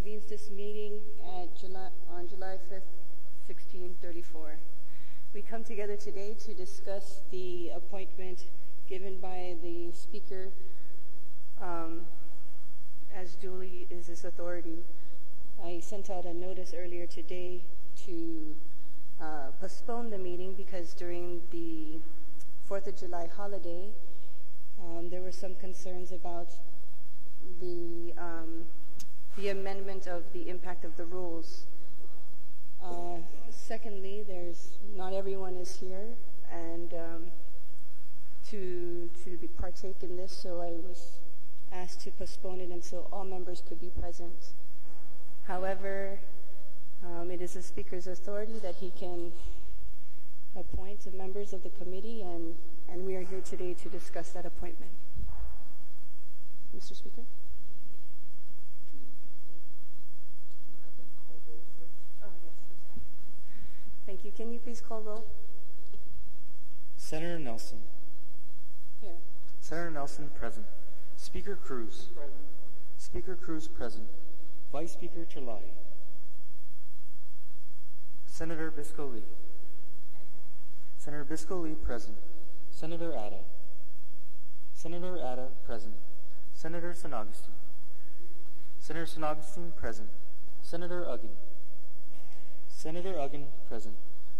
convenes this meeting on July 5th, 1634. We come together today to discuss the appointment given by the Speaker as duly is his authority. I sent out a notice earlier today to postpone the meeting because during the 4th of July holiday, there were some concerns about the amendment of the impact of the rules. Secondly, not everyone is here and to partake in this, so I was asked to postpone it until all members could be present. However, it is the Speaker's authority that he can appoint the members of the committee, and we are here today to discuss that appointment. Mr. Speaker? Oh, yes, that's fine. Thank you. Can you please call roll? Senator Nelson. Here. Senator Nelson, present. Speaker Cruz. Present. Speaker Cruz, present. Vice Speaker Terlai. Senator Bisco-Lee. Senator Bisco-Lee, present. Senator Atta. Senator Atta, present. Senator San Augustine. Senator San Augustine, present. Senator Uggan. Senator Uggan, present.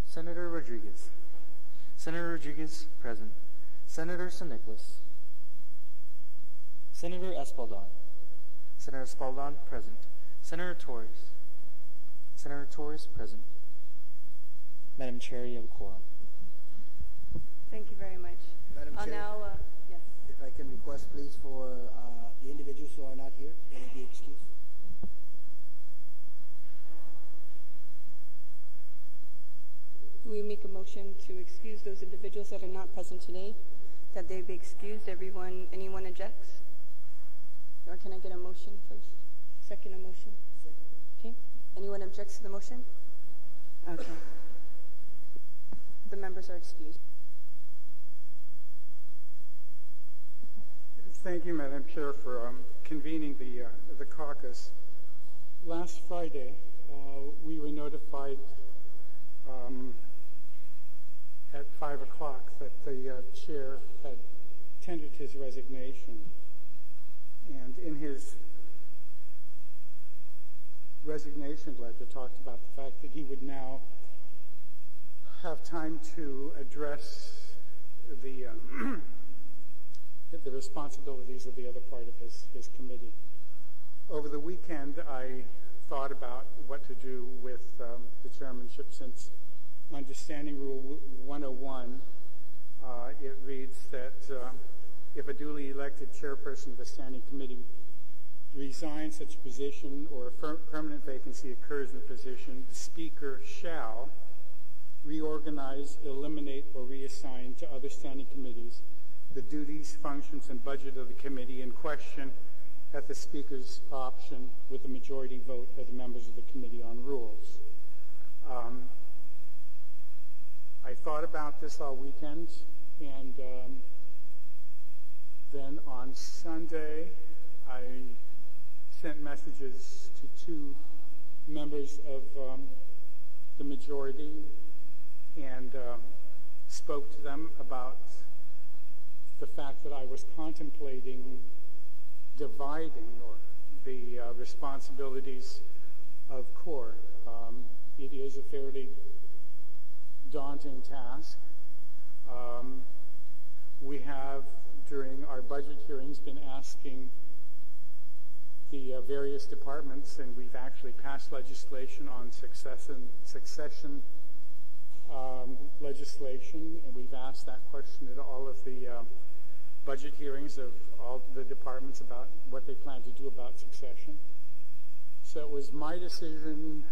Senator Rodriguez. Senator Rodriguez, present. Senator San Nicolas. Senator Espaldon. Senator Espaldon, present. Senator Torres. Senator Torres, present. Madam Chair, you have a quorum. Thank you very much. Madam Chair, now, yes. if I can request, please, for the individuals who are not here, let it be excused. We make a motion to excuse those individuals that are not present today, that they be excused. Anyone objects? Or can I get a motion first? Second a motion? Second. Okay. Anyone objects to the motion? Okay. The members are excused. Thank you, Madam Chair, for convening the caucus. Last Friday, we were notified at 5 o'clock that the chair had tendered his resignation. And in his resignation letter talked about the fact that he would now have time to address the responsibilities of the other part of his committee. Over the weekend, I thought about what to do with the chairmanship, since under Standing Rule 101, it reads that if a duly elected chairperson of a standing committee resigns such a position or a permanent vacancy occurs in the position, the Speaker shall reorganize, eliminate, or reassign to other standing committees the duties, functions, and budget of the committee in question at the Speaker's option with a majority vote of the members of the Committee on Rules. I thought about this all weekend, and then on Sunday I sent messages to two members of the majority and spoke to them about the fact that I was contemplating dividing the responsibilities of CORE. It is a fairly daunting task. We have, during our budget hearings, been asking the various departments, and we've actually passed legislation on succession legislation, and we've asked that question at all of the budget hearings of all the departments about what they plan to do about succession. So it was my decision,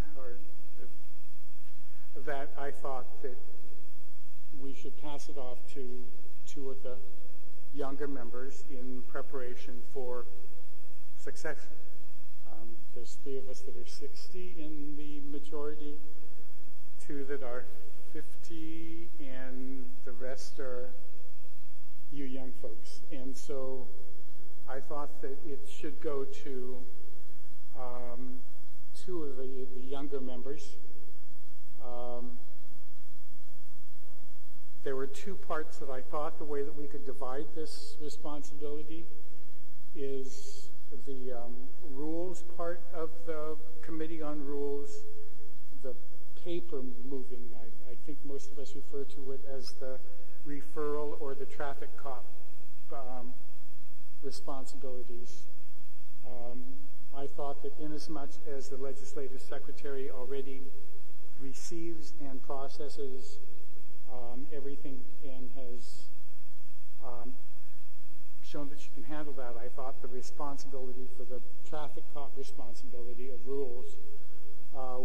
that I thought that we should pass it off to two of the younger members in preparation for succession. There's three of us that are 60 in the majority, two that are 50, and the rest are you young folks. And so I thought that it should go to two of the younger members. There were two parts that I thought the way that we could divide this responsibility is the rules part of the Committee on Rules, the paper moving. I think most of us refer to it as the referral or the traffic cop responsibilities. I thought that inasmuch as the legislative secretary already receives and processes everything and has shown that she can handle that, I thought the responsibility for the traffic cop responsibility of rules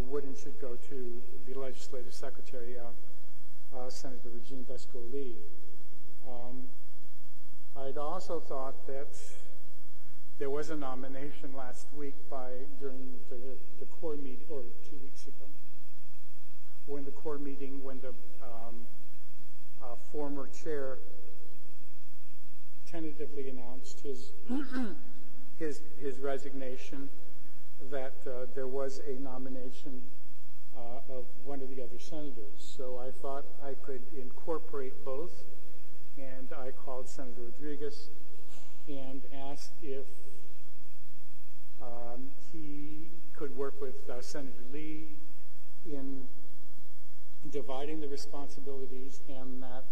would and should go to the legislative secretary, Senator Regine Vesco-Lee. I'd also thought that there was a nomination last week during the core meeting, or 2 weeks ago, when the core meeting, when the former chair tentatively announced his resignation, that there was a nomination of one of the other senators. So I thought I could incorporate both, and I called Senator Rodriguez and asked if he could work with Senator Lee in dividing the responsibilities, and that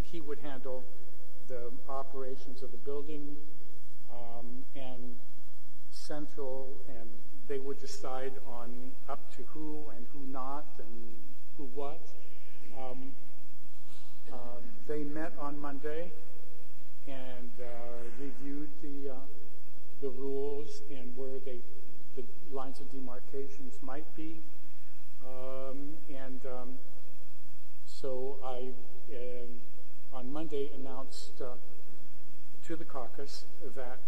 he would handle the operations of the building and central, and they would decide on up to who and who not and who what. They met on Monday and reviewed the rules and where the lines of demarcations might be. So I, on Monday, announced to the caucus that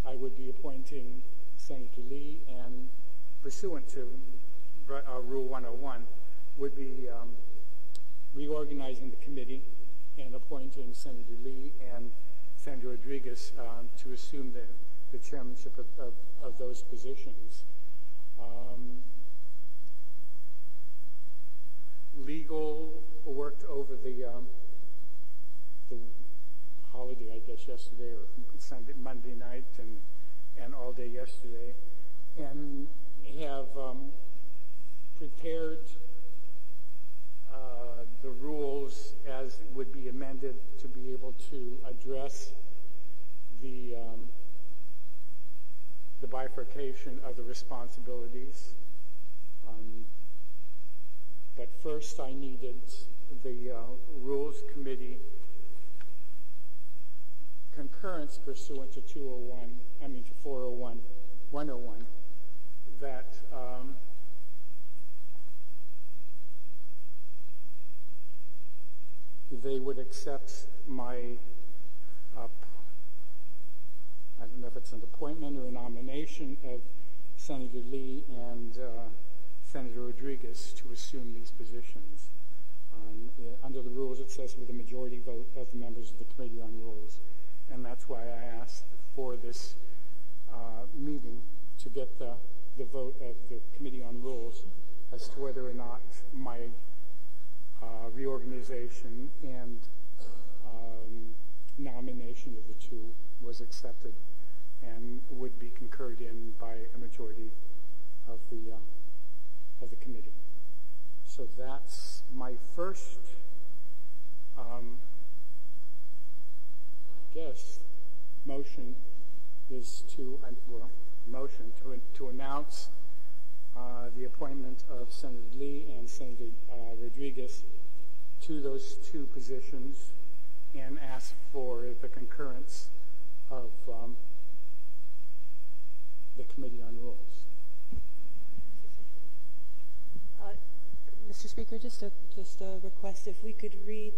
I would be appointing Senator Lee, and pursuant to Rule 101, would be reorganizing the committee and appointing Senator Lee and Senator Rodriguez to assume the chairmanship of those positions. Legal worked over the holiday, I guess, yesterday or Monday night and all day yesterday, and have prepared the rules as would be amended to be able to address the bifurcation of the responsibilities. But first I needed the Rules Committee concurrence pursuant to 401, 101, that they would accept my, I don't know if it's an appointment or a nomination of Senator Lee and Senator Rodriguez to assume these positions. Under the rules, it says with a majority vote of the members of the Committee on Rules. And that's why I asked for this meeting to get the vote of the Committee on Rules as to whether or not my reorganization and nomination of the two was accepted and would be concurred in by a majority of the committee. So that's my first, motion is to announce the appointment of Senator Lee and Senator Rodriguez to those two positions, and ask for the concurrence of the Committee on Rules. Mr. Speaker, just a request, if we could read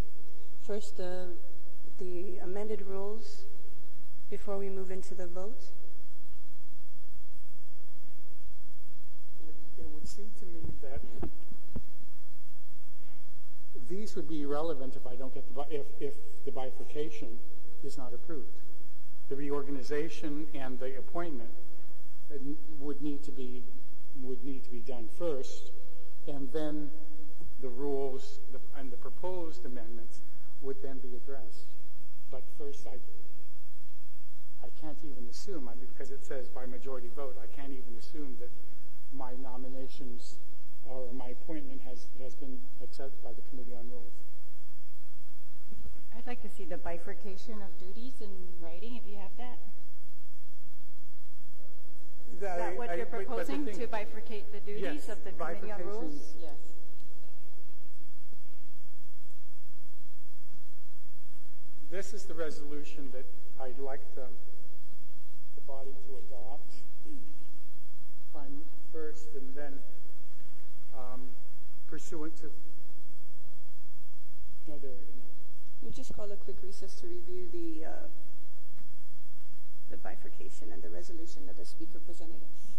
first the amended rules before we move into the vote. It would seem to me that these would be irrelevant if I don't get if the bifurcation is not approved. the reorganization and the appointment would need to be done first, and then the rules and the proposed amendments would then be addressed. But first, I can't even assume, because it says by majority vote, I can't even assume that my nominations or my appointment has been accepted by the Committee on Rules. I'd like to see the bifurcation of duties in writing, if you have that. Is that what you're proposing, to bifurcate the duties of the Committee on Rules? Yes. This is the resolution that I'd like the body to adopt first, and then pursuant to We'll just call a quick recess to review the bifurcation and the resolution that the speaker presented us.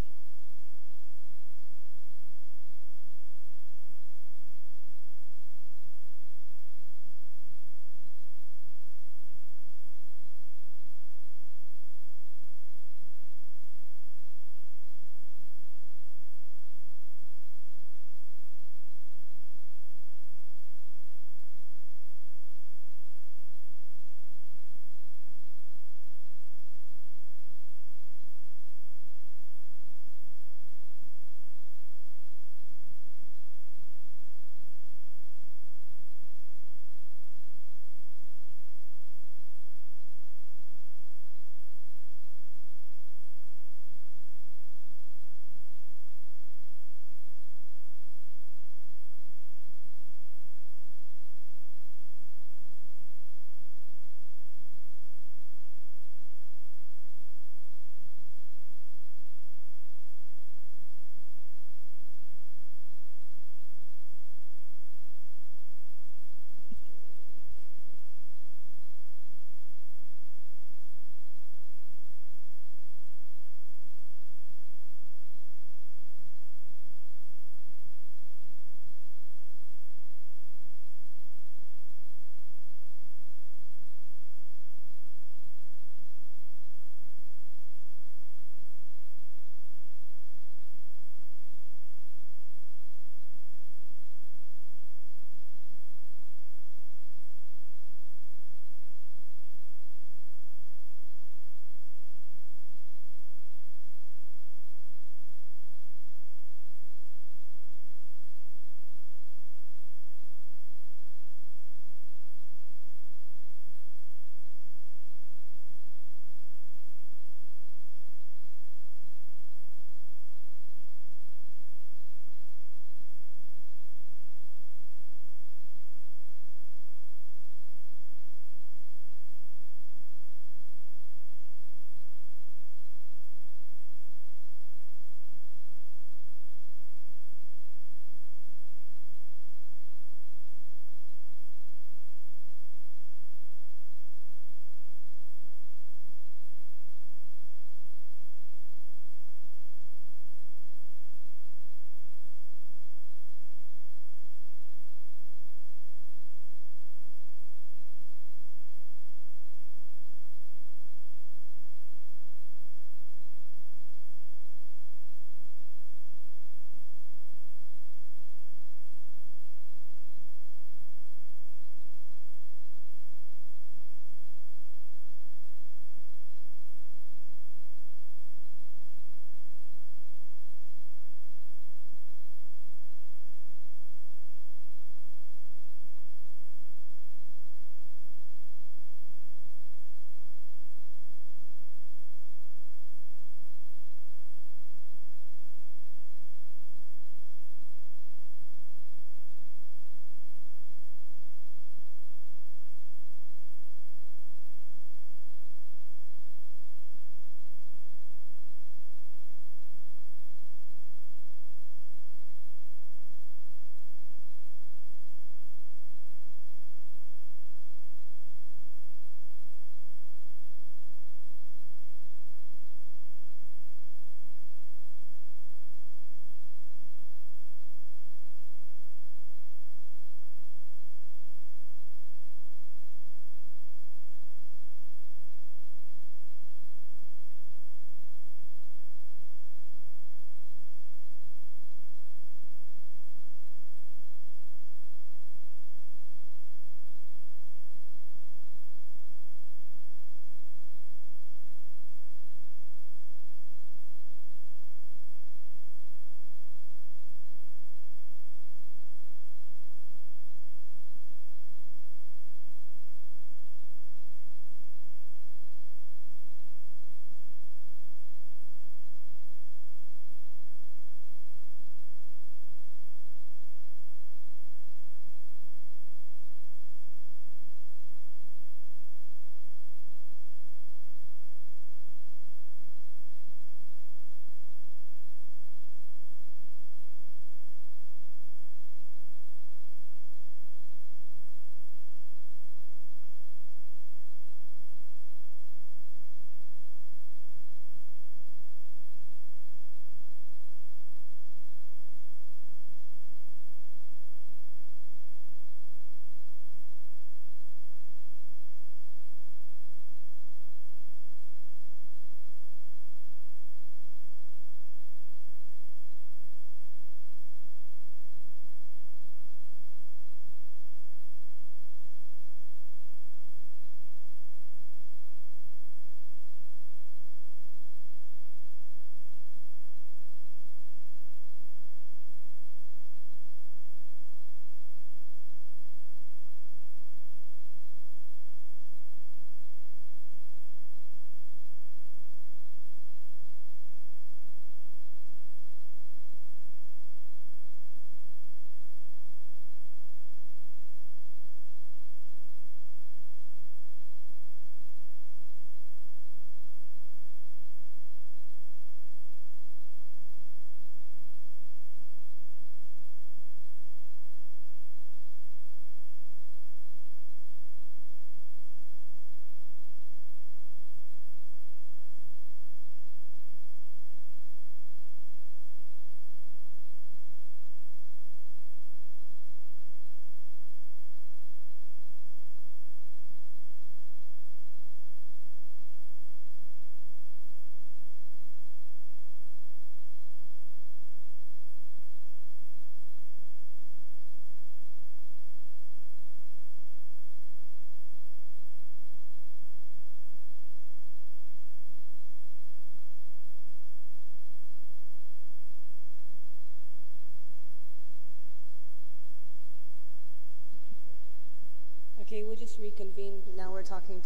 just reconvened. Now we're talking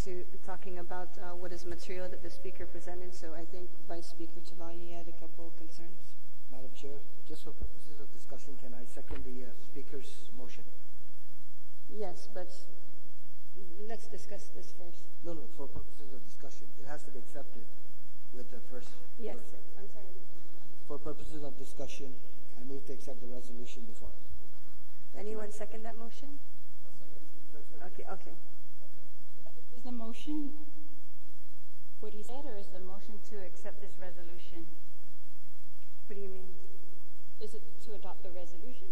about what is material that the speaker presented. So I think Vice Speaker Chevalier had a couple of concerns. Madam Chair, just for purposes of discussion, can I second the speaker's motion? Yes, but let's discuss this first. No, for purposes of discussion. It has to be accepted with the first. Yes, I'm sorry. For purposes of discussion, I move to accept the resolution before us. Anyone second that motion? Okay. Is the motion what he said, or is the motion to accept this resolution? What do you mean? Is it to adopt the resolution?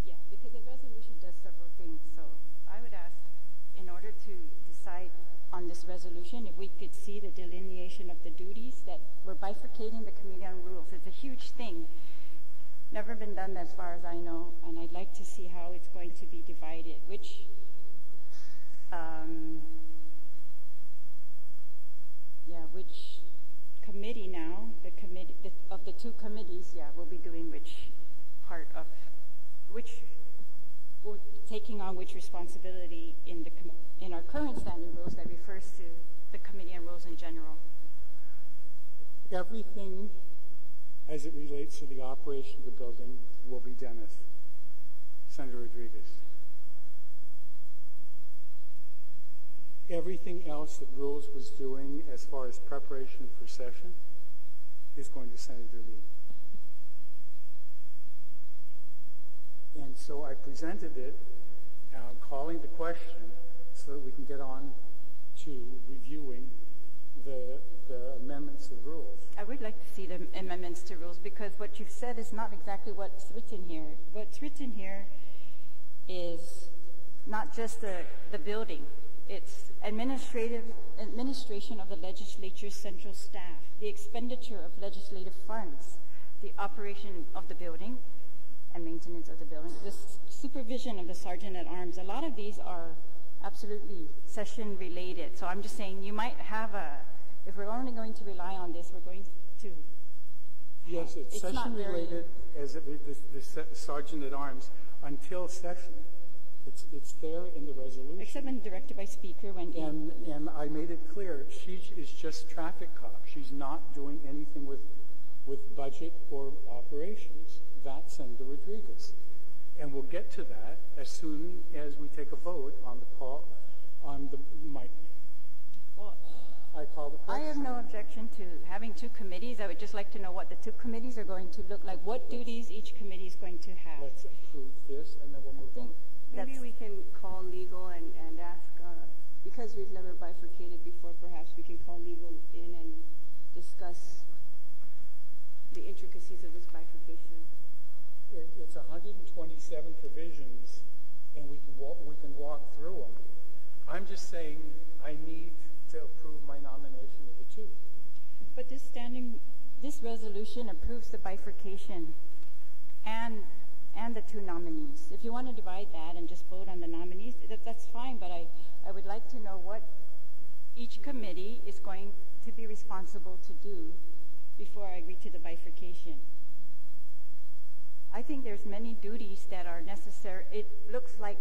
Yeah, because the resolution does several things. So I would ask, in order to decide on this resolution, if we could see the delineation of the duties that we're bifurcating the Committee on Rules. It's a huge thing. Never been done as far as I know, and I'd like to see how it's going to be divided. Which committee now, of the two committees, will be doing which part of, which, will taking on which responsibility in our current standing rules that refers to the Committee on Rules in general. Everything as it relates to the operation of the building will be Dennis, Senator Rodriguez. Everything else that Rules was doing as far as preparation for session is going to Senator Lee. And so I presented it, calling the question so that we can get on to reviewing the amendments to the rules. I would like to see the amendments to rules, because what you've said is not exactly what's written here. What's written here is not just the building. It's administration of the legislature's central staff, the expenditure of legislative funds, the operation of the building and maintenance of the building, the supervision of the sergeant-at-arms. A lot of these are absolutely session-related. So I'm just saying you might have if we're only going to rely on this, we're going to... Yes, it's session-related as the sergeant-at-arms until session. It's there in the resolution. Except when directed by Speaker Wendy. And I made it clear, she is just traffic cop. She's not doing anything with budget or operations. That's Senator Rodriguez. And we'll get to that as soon as we take a vote on the mic. Well, I call the question. I have no objection to having two committees. I would just like to know what the two committees are going to look like, what duties each committee is going to have. Let's approve this, and then we'll move on. Maybe we can call legal and ask, because we've never bifurcated before, perhaps we can call legal in and discuss the intricacies of this bifurcation. It's 127 provisions, and we can walk through them. I'm just saying I need to approve my nomination of the two. But this resolution approves the bifurcation and the two nominees. If you want to divide that and just vote on the nominees, that's fine, but I would like to know what each committee is going to be responsible to do before I agree to the bifurcation. I think there's many duties that are necessary. It looks like,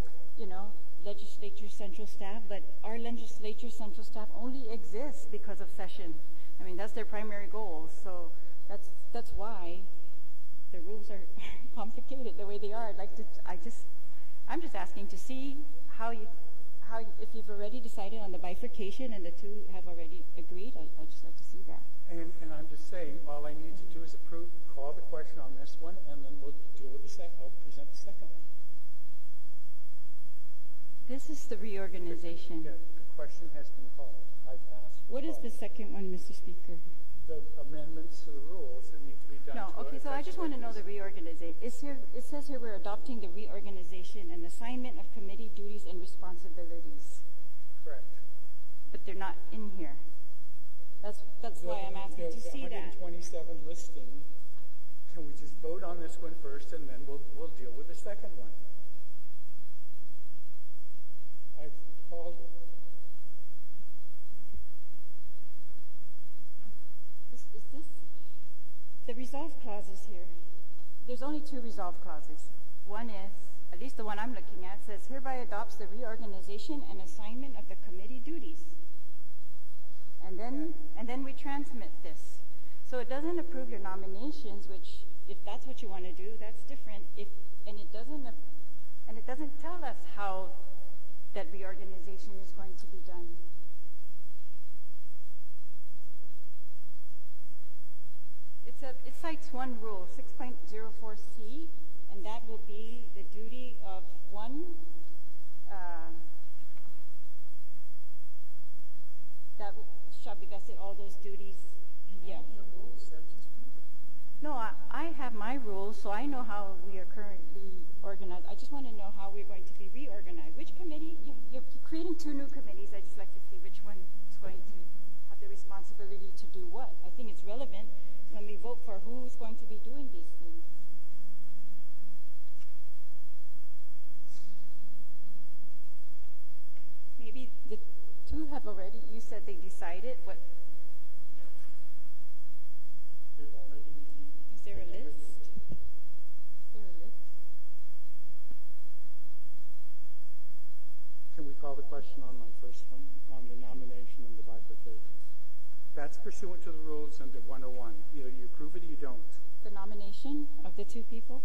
legislature central staff, but our legislature central staff only exists because of session. I mean, that's their primary goal. So that's why the rules are complicated the way they are. I'm just asking to see how if you've already decided on the bifurcation and the two have already agreed. I'd just like to see that. And I'm just saying, all I need to do is call the question on this one, and then we'll deal with I'll present the second one. This is the reorganization. The question has been called. I've asked. What is the second one, Mr. Speaker? The amendments to the rules that need to be done. No, okay, so I just want to know the reorganization. It says here we're adopting the reorganization and assignment of committee duties and responsibilities. Correct. But they're not in here. That's why I'm asking to see that. 127 listing. Can we just vote on this one first, and then we'll deal with the second one? I've called it. Is this the resolve clauses here? There's only two resolve clauses. One is at least the one I'm looking at, says hereby adopts the reorganization and assignment of the committee duties. And then we transmit this. So it doesn't approve your nominations, which, if that's what you want to do, that's different. And it doesn't tell us how that reorganization is going to be done. It cites one rule, 6.04C, and that will be the duty of one that shall be vested all those duties. Yeah. No, I have my rules, so I know how we are currently organized. I just want to know how we're going to be reorganized. Which committee? You're creating two new committees. I'd just like to see which one is going to have the responsibility to do what. I think it's relevant when we vote for who's going to be doing these things. Maybe the two have already, you said they decided what. Is there a list? Is there a list? Can we call the question on my first one, on the nomination and the bifurcation? That's pursuant to the rules under 101. Either you approve it or you don't. The nomination of the two people?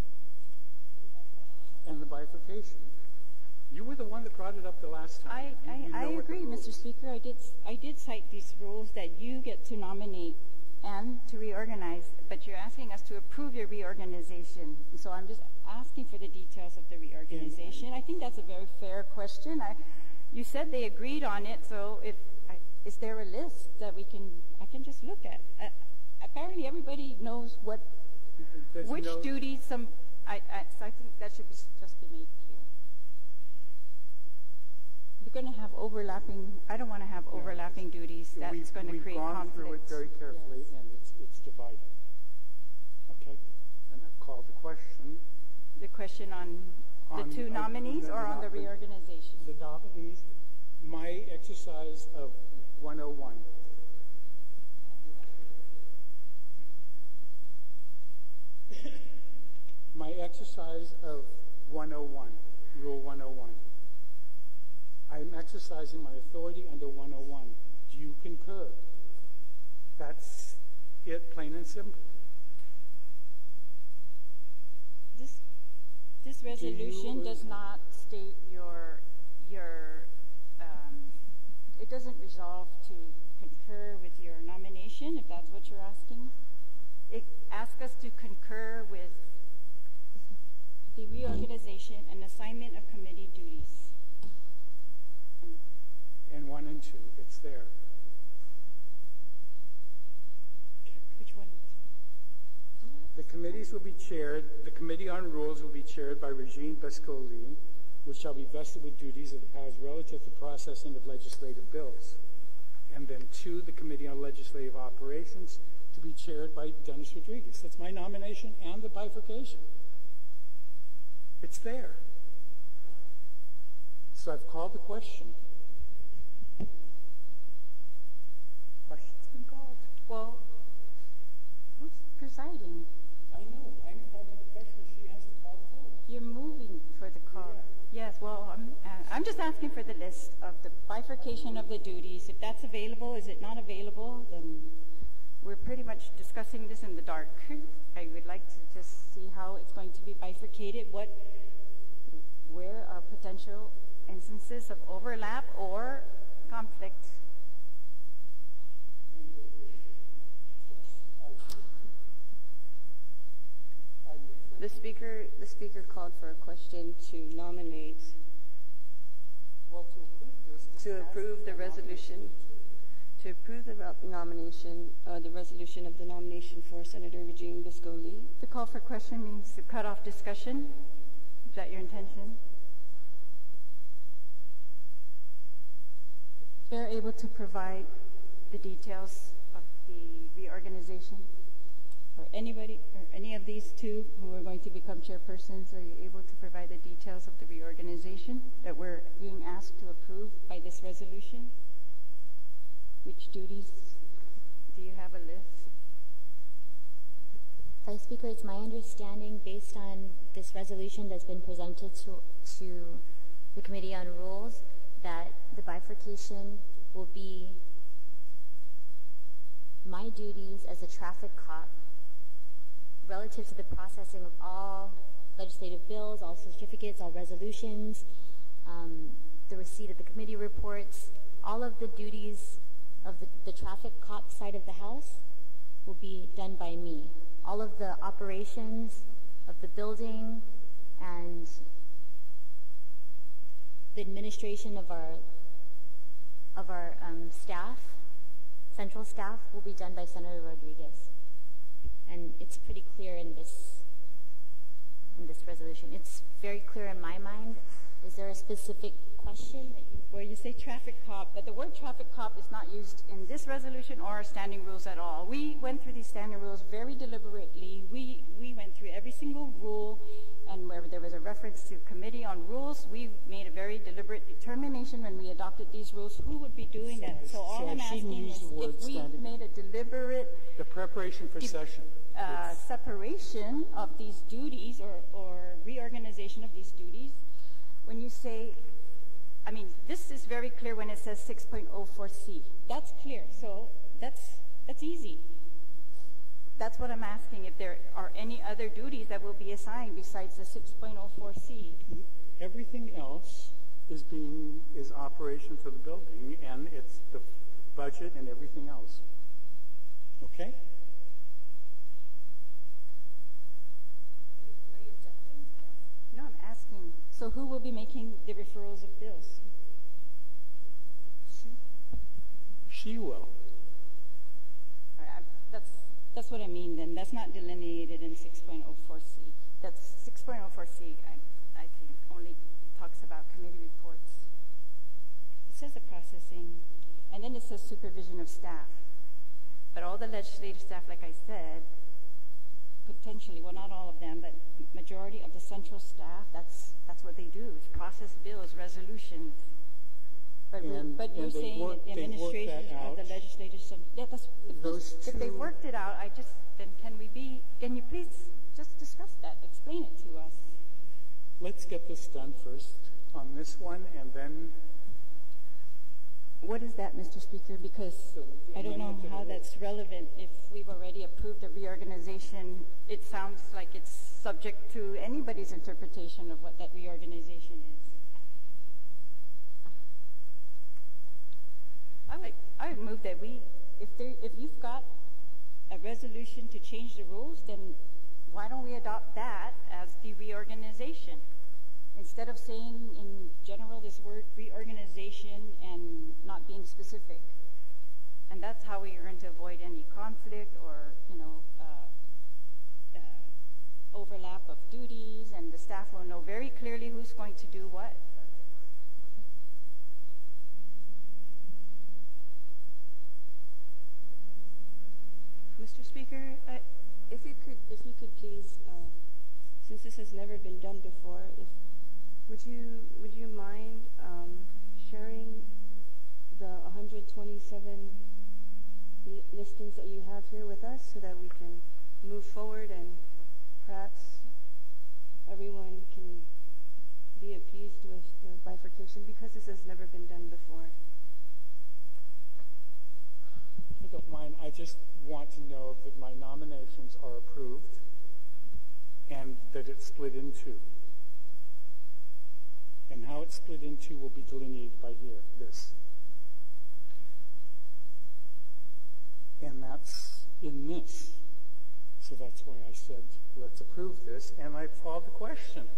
And the bifurcation. You were the one that brought it up the last time. I agree, Mr. Speaker. I did cite these rules that you get to nominate and to reorganize, but you're asking us to approve your reorganization. So I'm just asking for the details of the reorganization. I think that's a very fair question. You said they agreed on it, so is there a list that I can just look at? Apparently everybody knows which duties so I think that should just be made clear. We're going to have overlapping, I don't want to have overlapping duties. That's going to create conflict. We've gone through it very carefully, and it's divided. Okay? And I've called the question. The question on the two nominees or on the reorganization? The nominees, my exercise of 101. My exercise of 101, Rule 101. I'm exercising my authority under 101. Do you concur? That's it, plain and simple. This resolution does not state it doesn't resolve to concur with your nomination, if that's what you're asking. It asks us to concur with the reorganization and assignment of committee duties. And 1 and 2, it's there. Which one? The committees will be chaired, the Committee on Rules will be chaired by Regine Bascoli, which shall be vested with duties of the powers relative to processing of legislative bills. And then 2, the Committee on Legislative Operations, to be chaired by Dennis Rodriguez. That's my nomination and the bifurcation. It's there. So I've called the question. Question's been called. Well, who's presiding? I know. I'm calling the question. She has to call the vote. You're moving for the call. Yeah. Yes, well, I'm just asking for the list of the bifurcation of the duties. If that's available, is it not available, then we're pretty much discussing this in the dark. I would like to just see how it's going to be bifurcated, where are potential instances of overlap or conflict. The speaker called for a question to nominate, to approve the resolution, to approve the nomination, the resolution of the nomination for Senator Regine Bascoli. The call for question means to cut off discussion. Is that your intention? They're able to provide the details of the reorganization? Or anybody, or any of these two who are going to become chairpersons, are you able to provide the details of the reorganization that we're being asked to approve by this resolution? Which duties? Do you have a list? Vice Speaker, it's my understanding, based on this resolution that's been presented to the Committee on Rules, that the bifurcation will be my duties as a traffic cop relative to the processing of all legislative bills, all certificates, all resolutions, the receipt of the committee reports, all of the duties of the traffic cop side of the house will be done by me. All of the operations of the building and the administration of our staff, central staff, will be done by Senator Rodriguez. And it's pretty clear in this resolution. It's very clear in my mind. Is there a specific question that you... Where you say traffic cop, but the word traffic cop is not used in this resolution or our standing rules at all. We went through these standing rules very deliberately. We went through every single rule, and wherever there was a reference to Committee on Rules, we made a very deliberate determination when we adopted these rules who would be doing that. So all I'm asking is if we made a deliberate... The preparation for session. Separation of these duties or reorganization of these duties, when you say, I mean, this is very clear when it says 6.04C. That's clear. So that's easy. That's what I'm asking, if there are any other duties that will be assigned besides the 6.04C. Everything else is operations of the building, and it's the budget and everything else. Okay? No, I'm asking. So who will be making the referrals of bills? She will. All right, that's what I mean then. That's not delineated in 6.04C. That's 6.04C, I think, only talks about committee reports. It says the processing, and then it says supervision of staff. But all the legislative staff, like I said, potentially, well, not all of them, but majority of the central staff, that's what they do, is process bills, resolutions. But you're saying that the administration of the legislature, if they worked it out, can you please just discuss that, explain it to us? Let's get this done first on this one, and then... What is that, Mr. Speaker? Because I don't know how that's relevant. If we've already approved the reorganization, it sounds like it's subject to anybody's interpretation of what that reorganization is. I would move that if you've got a resolution to change the rules, then why don't we adopt that as the reorganization? Instead of saying in general this word reorganization and not being specific. And that's how we are going to avoid any conflict or, overlap of duties, and the staff will know very clearly who's going to do what. Mr. Speaker, if you could please, since this has never been done before, would you mind sharing the 127 listings that you have here with us so that we can move forward and perhaps everyone can be appeased with the bifurcation, because this has never been done before? I don't mind. I just want to know that my nominations are approved and that it's split into. And how it's split into will be delineated by here, this. And that's in this. So that's why I said, let's approve this, and I've called the question.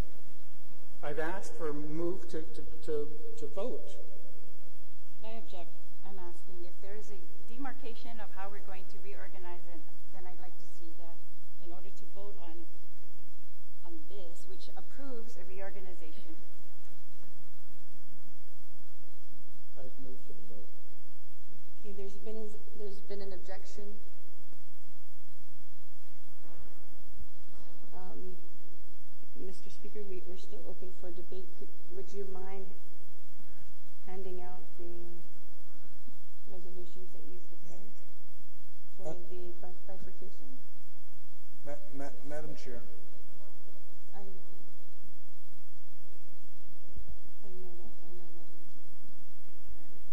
I've asked for a move to vote. I object. I'm asking if there is a demarcation of how we're going to reorganize it, then I'd like to see that in order to vote on this, which approves a reorganization. I've moved for the vote. Okay, there's been an objection. Mr. Speaker, we're still open for debate. Would you mind handing out the resolutions that you prepared for the bifurcation? Madam Chair. I know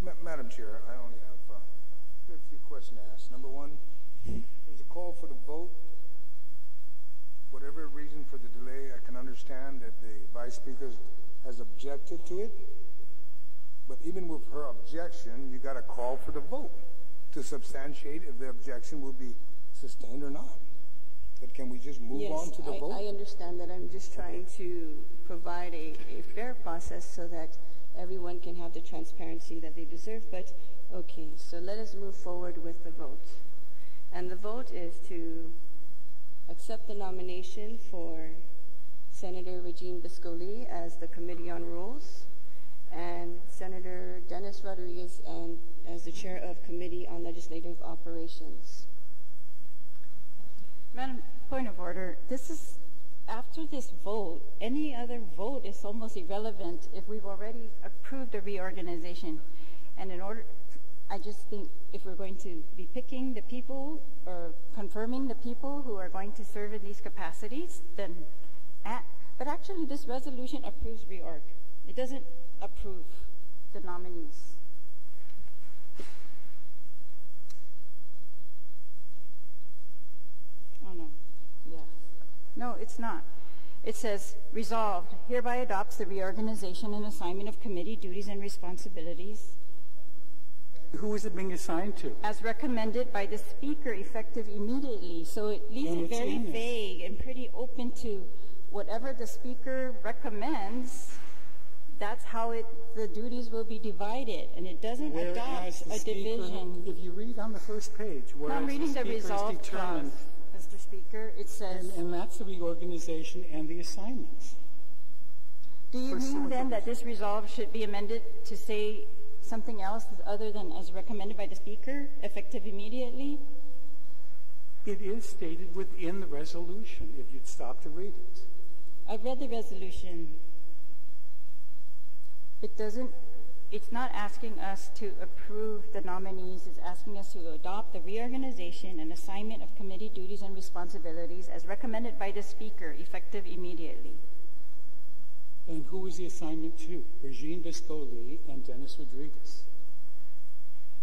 that. Madam Chair, I only have a few questions to ask. Number one, there's a call for the vote. Whatever reason for the delay, I can understand that the Vice Speaker has objected to it. But even with her objection, you got to call for the vote to substantiate if the objection will be sustained or not. But can we just move on to the vote? I understand that. I'm just trying to provide a fair process so that everyone can have the transparency that they deserve. But okay, so let us move forward with the vote. And the vote is to accept the nomination for Senator Regine Biscoli as the Committee on Rules and Senator Dennis Rodriguez as the Chair of Committee on Legislative Operations. Madam, point of order. This is, after this vote, any other vote is almost irrelevant if we've already approved a reorganization. And in order, I just think if we're going to be picking the people or confirming the people who are going to serve in these capacities, then, but actually this resolution approves reorg. It doesn't approve the nominees. Oh, no. Yeah. No, it's not. It says, resolved, hereby adopts the reorganization and assignment of committee duties and responsibilities Who is it being assigned to? as recommended by the Speaker, effective immediately. So it leaves And it it's very in there. vague and pretty open to whatever the Speaker recommends. That's how the duties will be divided, and it doesn't Whereas adopt the a Speaker, division. if you read on the first page, No, whereas I'm reading the Speaker is resolve determined, clause, Mr. Speaker. It says, and that's the reorganization and the assignments. do you mean then that this resolve should be amended to say something else other than as recommended by the Speaker, effective immediately? It is stated within the resolution, if you'd stop to read it. I've read the resolution. It's not asking us to approve the nominees. It's asking us to adopt the reorganization and assignment of committee duties and responsibilities as recommended by the Speaker, effective immediately. And who is the assignment to? Regine Biscoli and Dennis Rodriguez.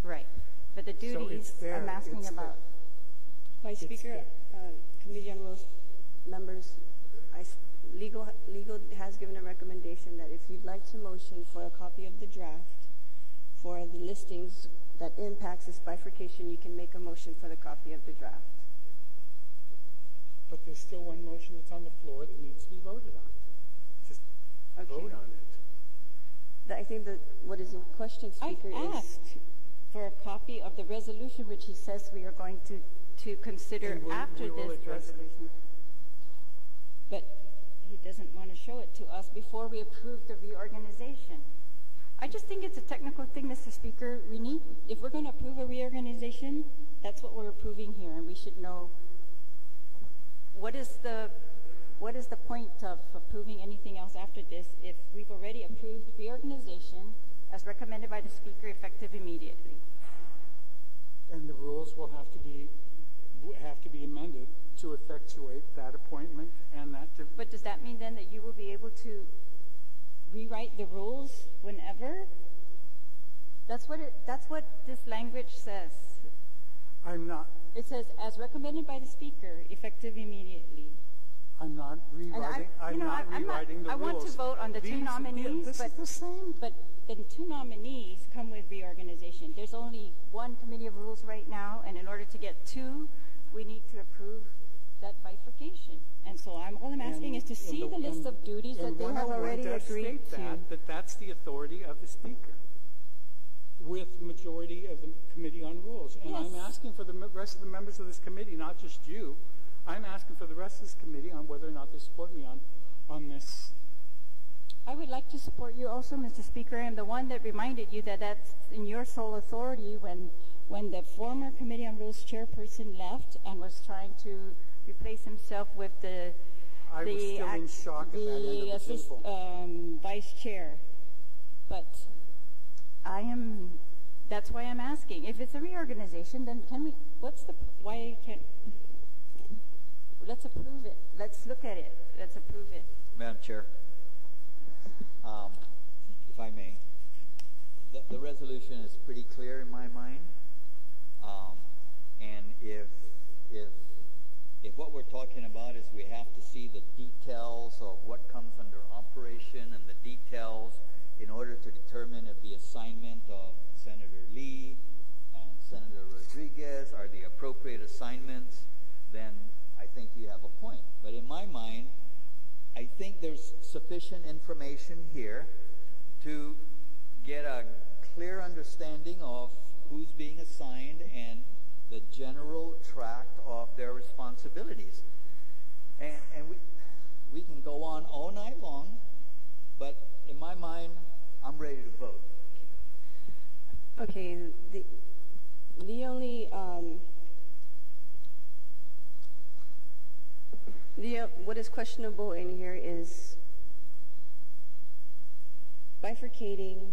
Right. But the So duties it's there, I'm asking it's about. Vice Speaker, Committee on Rules members, legal has given a recommendation that if you'd like to motion for a copy of the draft for the listings that impacts this bifurcation, you can make a motion for the copy of the draft. But there's still one motion that's on the floor that needs to be voted on. Just Okay. vote on it. I think that what is in question, Speaker, I asked for a copy of the resolution, which he says we are going to consider And after we will this address it. resolution. But he doesn't want to show it to us before we approve the reorganization. I just think it's a technical thing, Mr. Speaker. We need, if we're going to approve a reorganization, that's what we're approving here, and we should know what is the point of approving anything else after this if we've already approved reorganization as recommended by the Speaker, effective immediately. And the rules will have to be amended to effectuate that appointment and that. But does that mean then that you will be able to rewrite the rules whenever? That's what this language says. I'm not. It says, as recommended by the Speaker, effective immediately. I'm not rewriting. I'm not rewriting the rules. I want to vote on the two nominees, This is the same. but the two nominees come with reorganization. There's only one committee of rules right now, and in order to get two, we need to approve that bifurcation. And so all I'm asking is to see the list of duties that they have already agreed to. That's the authority of the Speaker with majority of the Committee on Rules. And I'm Yes. asking for the rest of the members of this committee, not just you. I'm asking for the rest of this committee on whether or not they support me on this. I would like to support you also, Mr. Speaker. I'm the one that reminded you that that's in your sole authority when the former Committee on Rules chairperson left and was trying to replace himself with the I was still in shock at that end of the table. vice chair. But that's why I'm asking. If it's a reorganization, then why can't, let's approve it. Let's look at it. Let's approve it. Madam Chair, if I may, the resolution is pretty clear in my mind. And if what we're talking about is we have to see the details of what comes under operation and the details in order to determine if the assignment of Senator Lee and Senator Rodriguez are the appropriate assignments, then I think you have a point. But in my mind, I think there's sufficient information here to get a clear understanding of who's being assigned and the general tract of their responsibilities. And we can go on all night long, but in my mind, I'm ready to vote. Okay, the only what is questionable in here is bifurcating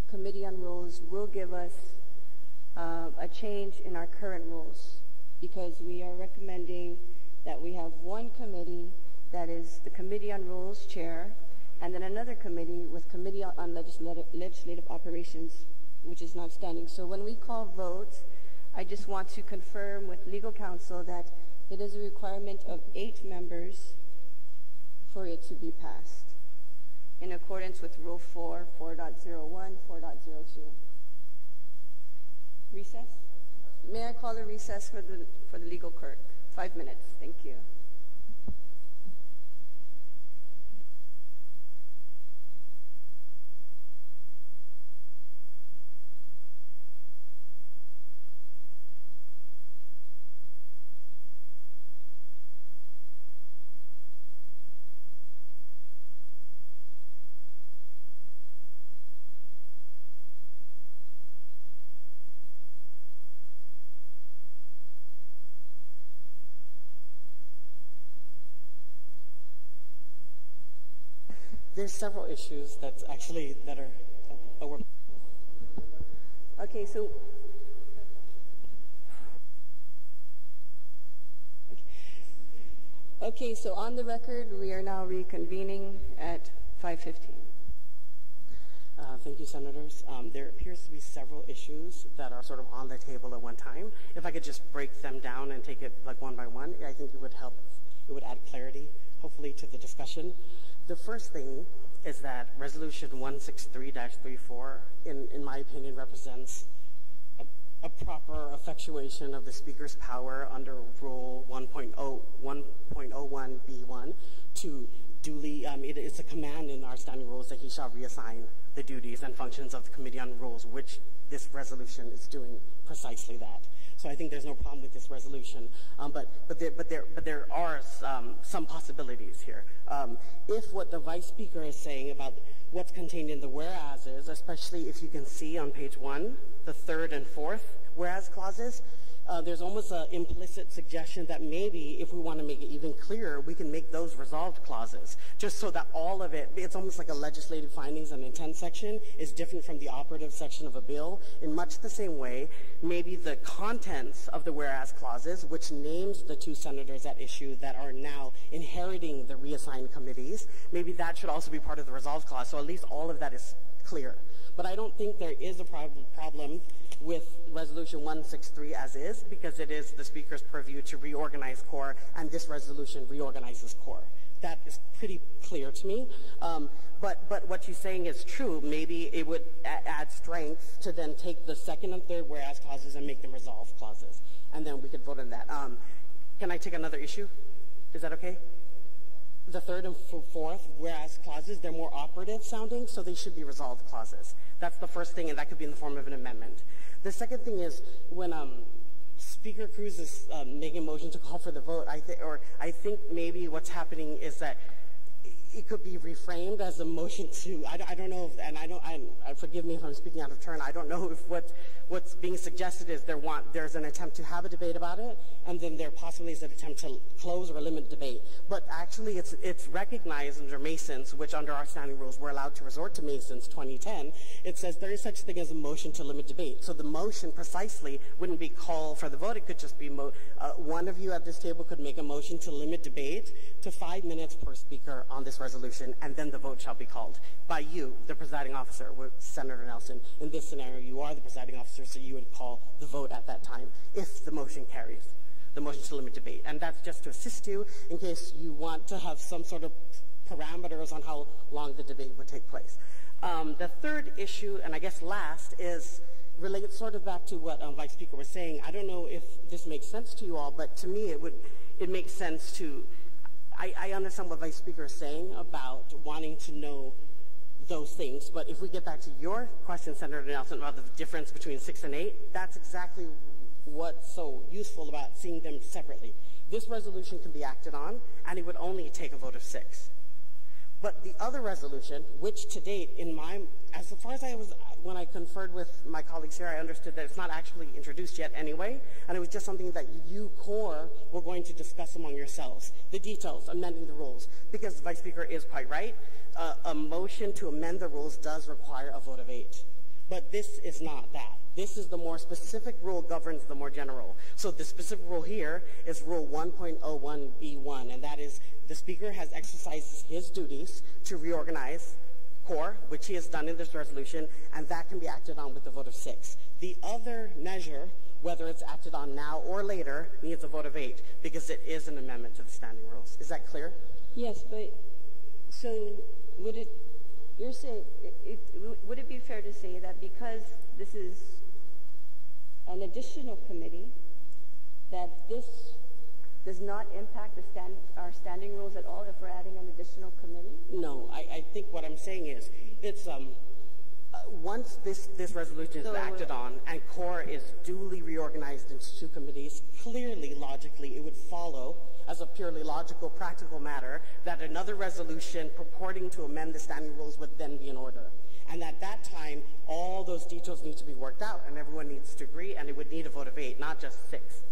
committee on rules will give us a change in our current rules, because we are recommending that we have one committee that is the Committee on Rules chair, and then another committee with Committee on Legislative Operations, which is not standing. So when we call vote, I just want to confirm with legal counsel that it is a requirement of 8 members for it to be passed, in accordance with Rule 4, 4.01, 4.02. Recess? May I call a recess for the legal clerk? 5 minutes. Thank you. There's several issues that are Okay, so so on the record, we are now reconvening at 5:15. Thank you, Senators. There appears to be several issues that are sort of on the table at one time. If I could just break them down and take it like one by one, I think it would help. It would add clarity, hopefully, to the discussion. The first thing is that Resolution 163-34, in my opinion, represents a proper effectuation of the Speaker's power under Rule 1.01B1 to duly, it is a command in our standing rules that he shall reassign the duties and functions of the Committee on Rules, which this resolution is doing precisely that. So I think there's no problem with this resolution, but there are some possibilities here. If what the Vice Speaker is saying about what's contained in the whereases, especially if you can see on page 1, the 3rd and 4th whereas clauses, there's almost an implicit suggestion that maybe if we want to make it even clearer, we can make those resolved clauses, just so that all of it, it's almost like a legislative findings and intent section is different from the operative section of a bill. In much the same way, maybe the contents of the whereas clauses, which names the 2 senators at issue that are now inheriting the reassigned committees, maybe that should also be part of the resolved clause, so at least all of that is clear. But I don't think there is a problem with Resolution 163 as is, because it is the Speaker's purview to reorganize CORE, and this resolution reorganizes CORE. That is pretty clear to me. But what you're saying is true. Maybe it would add strength to then take the 2nd and 3rd whereas clauses and make them resolve clauses, and then we could vote on that. Can I take another issue? Is that okay? The 3rd and 4th whereas clauses, they're more operative sounding, so they should be resolved clauses. That's the first thing, and that could be in the form of an amendment. The second thing is when Speaker Cruz is making a motion to call for the vote, I think maybe what's happening is that it could be reframed as a motion to, I don't know, forgive me if I'm speaking out of turn, I don't know if what's being suggested is there's an attempt to have a debate about it, and then there possibly is an attempt to close or limit debate. But actually it's recognized under Masons, which under our standing rules we're allowed to resort to Masons 2010. It says there is such thing as a motion to limit debate. So the motion precisely wouldn't be call for the vote. It could just be one of you at this table could make a motion to limit debate to 5 minutes per speaker on this resolution, and then the vote shall be called by you, the presiding officer, with Senator Nelson. In this scenario, you are the presiding officer, so you would call the vote at that time if the motion carries, the motion to limit debate. And that's just to assist you in case you want to have some sort of parameters on how long the debate would take place. The third issue, and I guess last, is related sort of back to what Vice Speaker was saying. I don't know if this makes sense to you all, but to me it makes sense to, I understand what Vice Speaker is saying about wanting to know those things, but if we get back to your question, Senator Nelson, about the difference between 6 and 8, that's exactly what's so useful about seeing them separately. This resolution can be acted on, and it would only take a vote of 6. But the other resolution, which to date, as far as when I conferred with my colleagues here, I understood that it's not actually introduced yet anyway, and it was just something that you, CORE, were going to discuss among yourselves, the details, amending the rules, because the Vice Speaker is quite right. A motion to amend the rules does require a vote of 8. But this is not that. This is the more specific rule governs the more general. So the specific rule here is Rule 1.01B1, and that is the Speaker has exercised his duties to reorganize CORE, which he has done in this resolution, and that can be acted on with a vote of 6. The other measure, whether it's acted on now or later, needs a vote of 8, because it is an amendment to the standing rules. Is that clear? Yes, but so would it be fair to say that because this is an additional committee, that this does not impact our standing rules at all if we're adding an additional committee? No, I think what I'm saying is it's once this resolution is acted on and CORE is duly reorganized into 2 committees, clearly, logically, it would follow as a purely logical, practical matter that another resolution purporting to amend the standing rules would then be in order. And at that time, all those details need to be worked out, and everyone needs to agree, and it would need a vote of 8, not just 6.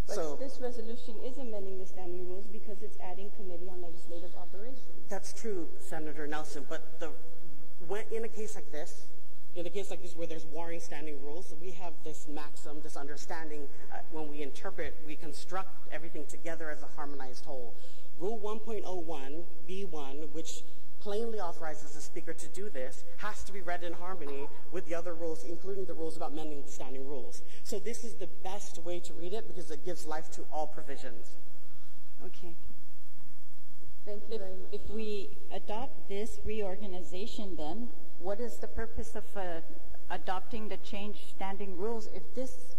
But this resolution is amending the standing rules because it's adding Committee on Legislative Operations. That's true, Senator Nelson, but in a case like this where there's warring standing rules, we have this maxim, this understanding, when we interpret, we construct everything together as a harmonized whole. Rule 1.01B1, which plainly authorizes the Speaker to do this, has to be read in harmony with the other rules, including the rules about amending the standing rules. So this is the best way to read it because it gives life to all provisions. Okay. Thank you very much. If we adopt this reorganization, then what is the purpose of adopting the changed standing rules? If this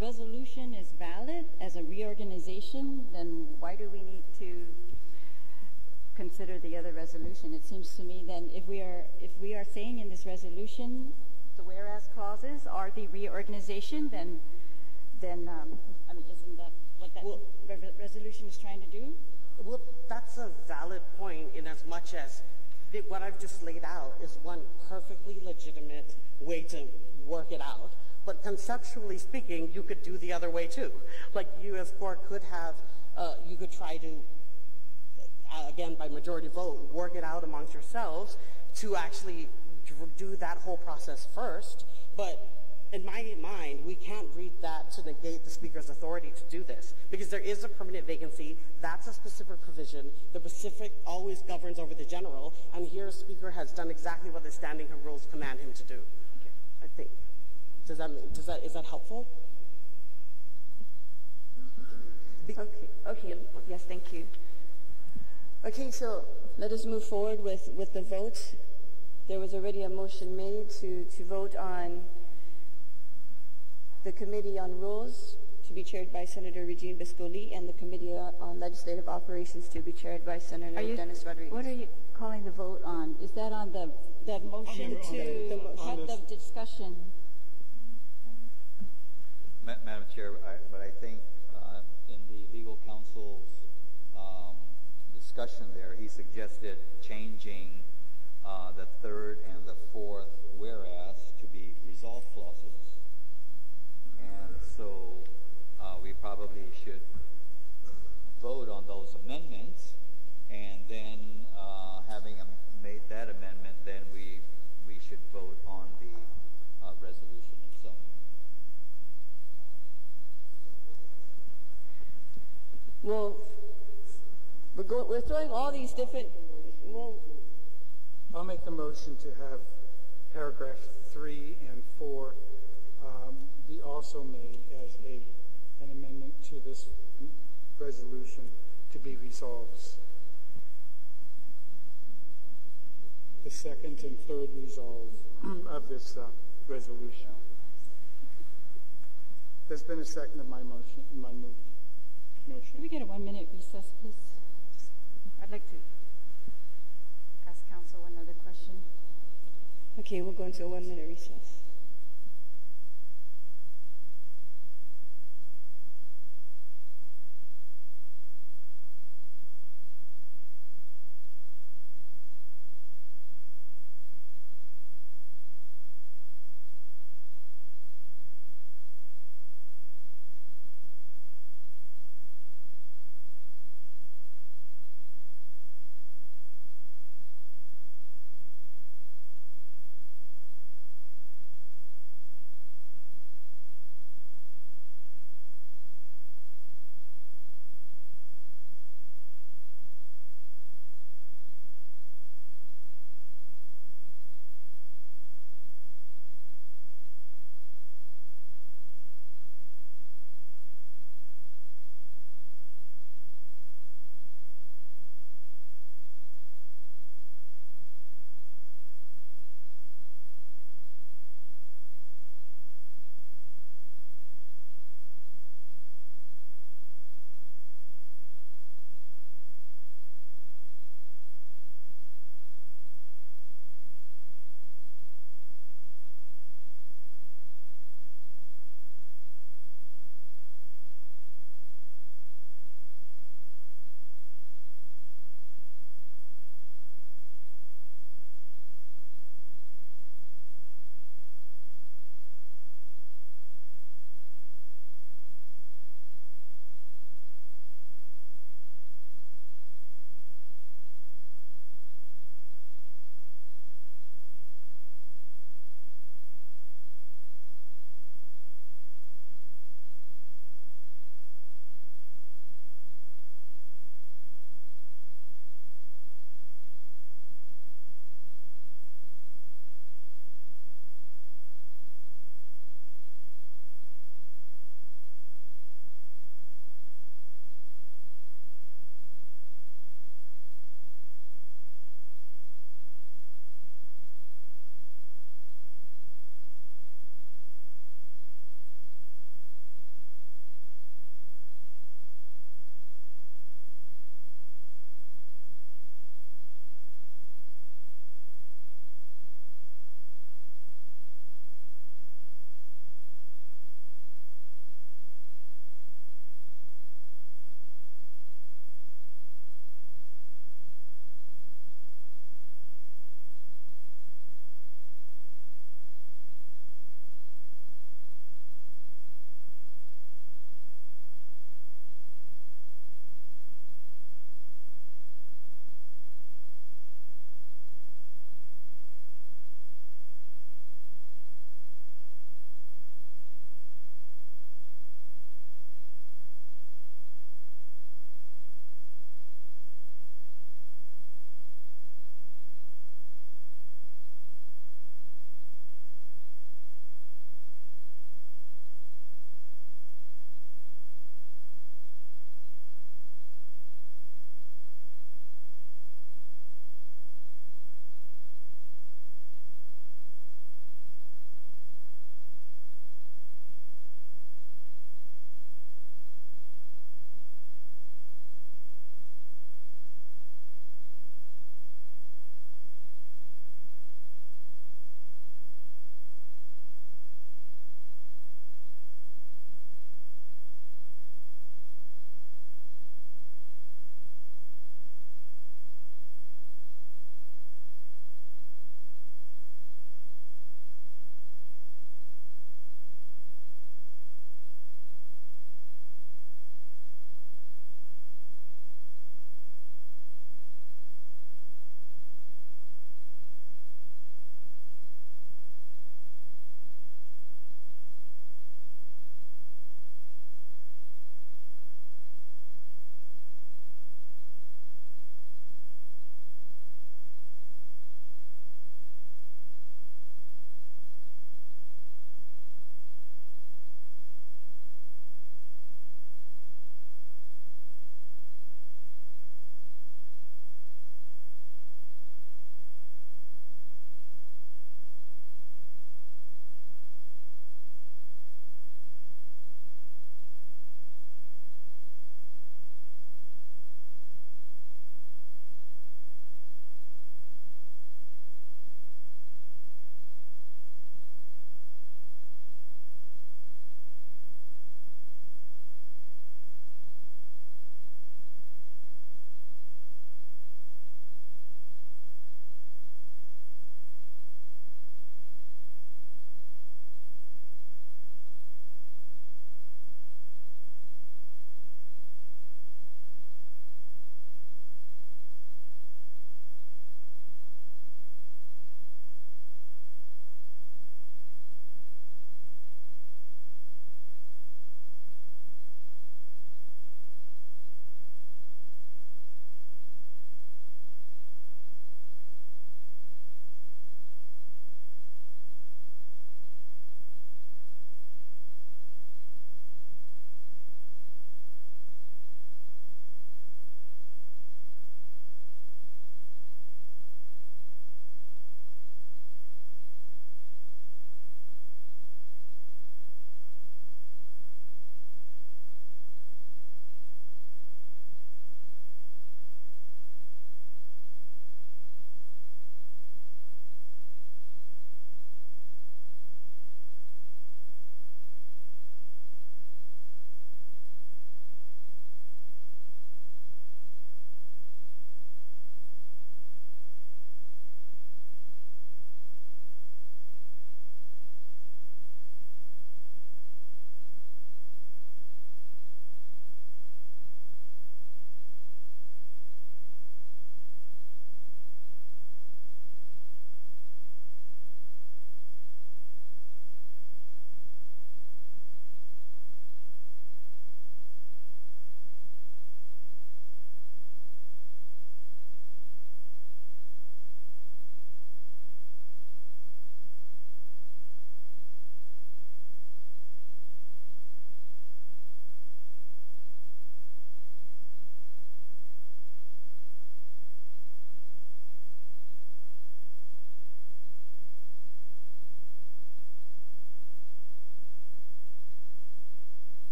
resolution is valid as a reorganization, then why do we need to consider the other resolution? It seems to me then if we are saying in this resolution the whereas clauses are the reorganization, then I mean, isn't that what that resolution is trying to do? Well, that's a valid point in as much as what I've just laid out is one perfectly legitimate way to work it out. But conceptually speaking, you could do the other way too. Like you as CORE could have, you could try to, again, by majority vote, work it out amongst yourselves to actually do that whole process first. But in my mind, we can't read that to negate the Speaker's authority to do this, because there is a permanent vacancy. That's a specific provision. The specific always governs over the general, and here the Speaker has done exactly what the standing rules command him to do. Okay, I think. Is that helpful? Okay. Yes, thank you. Okay, so let us move forward with the votes. There was already a motion made to vote on the Committee on Rules to be chaired by Senator Regine Biscoli and the Committee on Legislative Operations to be chaired by Senator Dennis Rodriguez. What are you calling the vote on? Is that on the motion to have the discussion? Madam Chair, but I think in the legal counsel's discussion there. He suggested changing the third and the fourth whereas to be resolve clauses. And so we probably should vote on those amendments, and then having made that amendment, then we should vote on the resolution itself. Well, we're throwing all these different. Well, I'll make a motion to have paragraph 3 and 4 be also made as an amendment to this resolution to be resolved. The second and third resolve of this resolution. There's been a second of my motion. Can we get a 1-minute recess, please? I'd like to ask council another question. okay, we'll go into a 1-minute recess.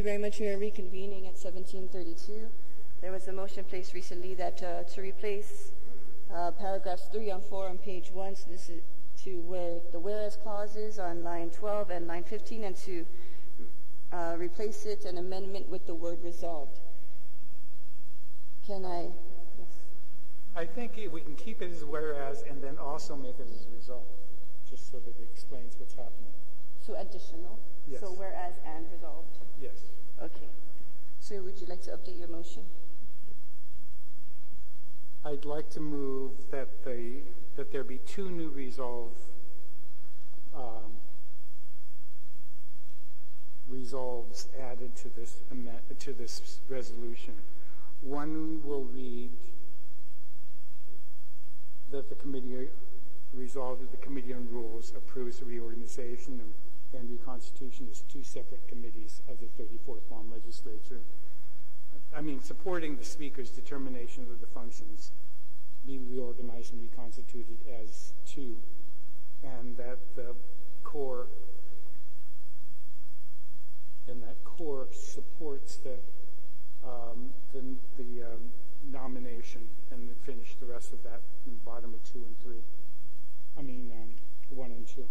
you very much. We are reconvening at 17:32. There was a motion placed recently that to replace paragraphs 3 and 4 on page 1, so this is to where the whereas clauses on line 12 and line 15, and to replace it an amendment with the word resolved. Can I? Yes. I think we can keep it as whereas and then also make it as resolved, just so that it explains what's happening. So additional? Yes. So whereas and resolved? Yes. Okay. So would you like to update your motion? I'd like to move that there be 2 new resolves added to this resolution. One will read that the committee resolved that the Committee on Rules approves the reorganization and reconstitution as 2 separate committees of the 34th Guam Legislature. Supporting the Speaker's determination of the functions be reorganized and reconstituted as 2, and that the core supports the nomination, and then finish the rest of that in the bottom of 2 and 3. 1 and 2.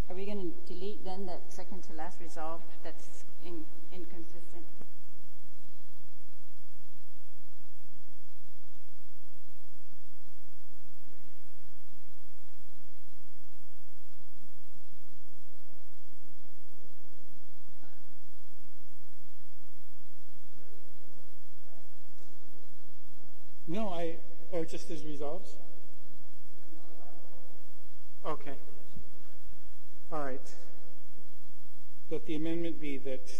Are we going to delete then that second to last resolved that's inconsistent? No, just as resolves? Okay. All right. That the amendment be that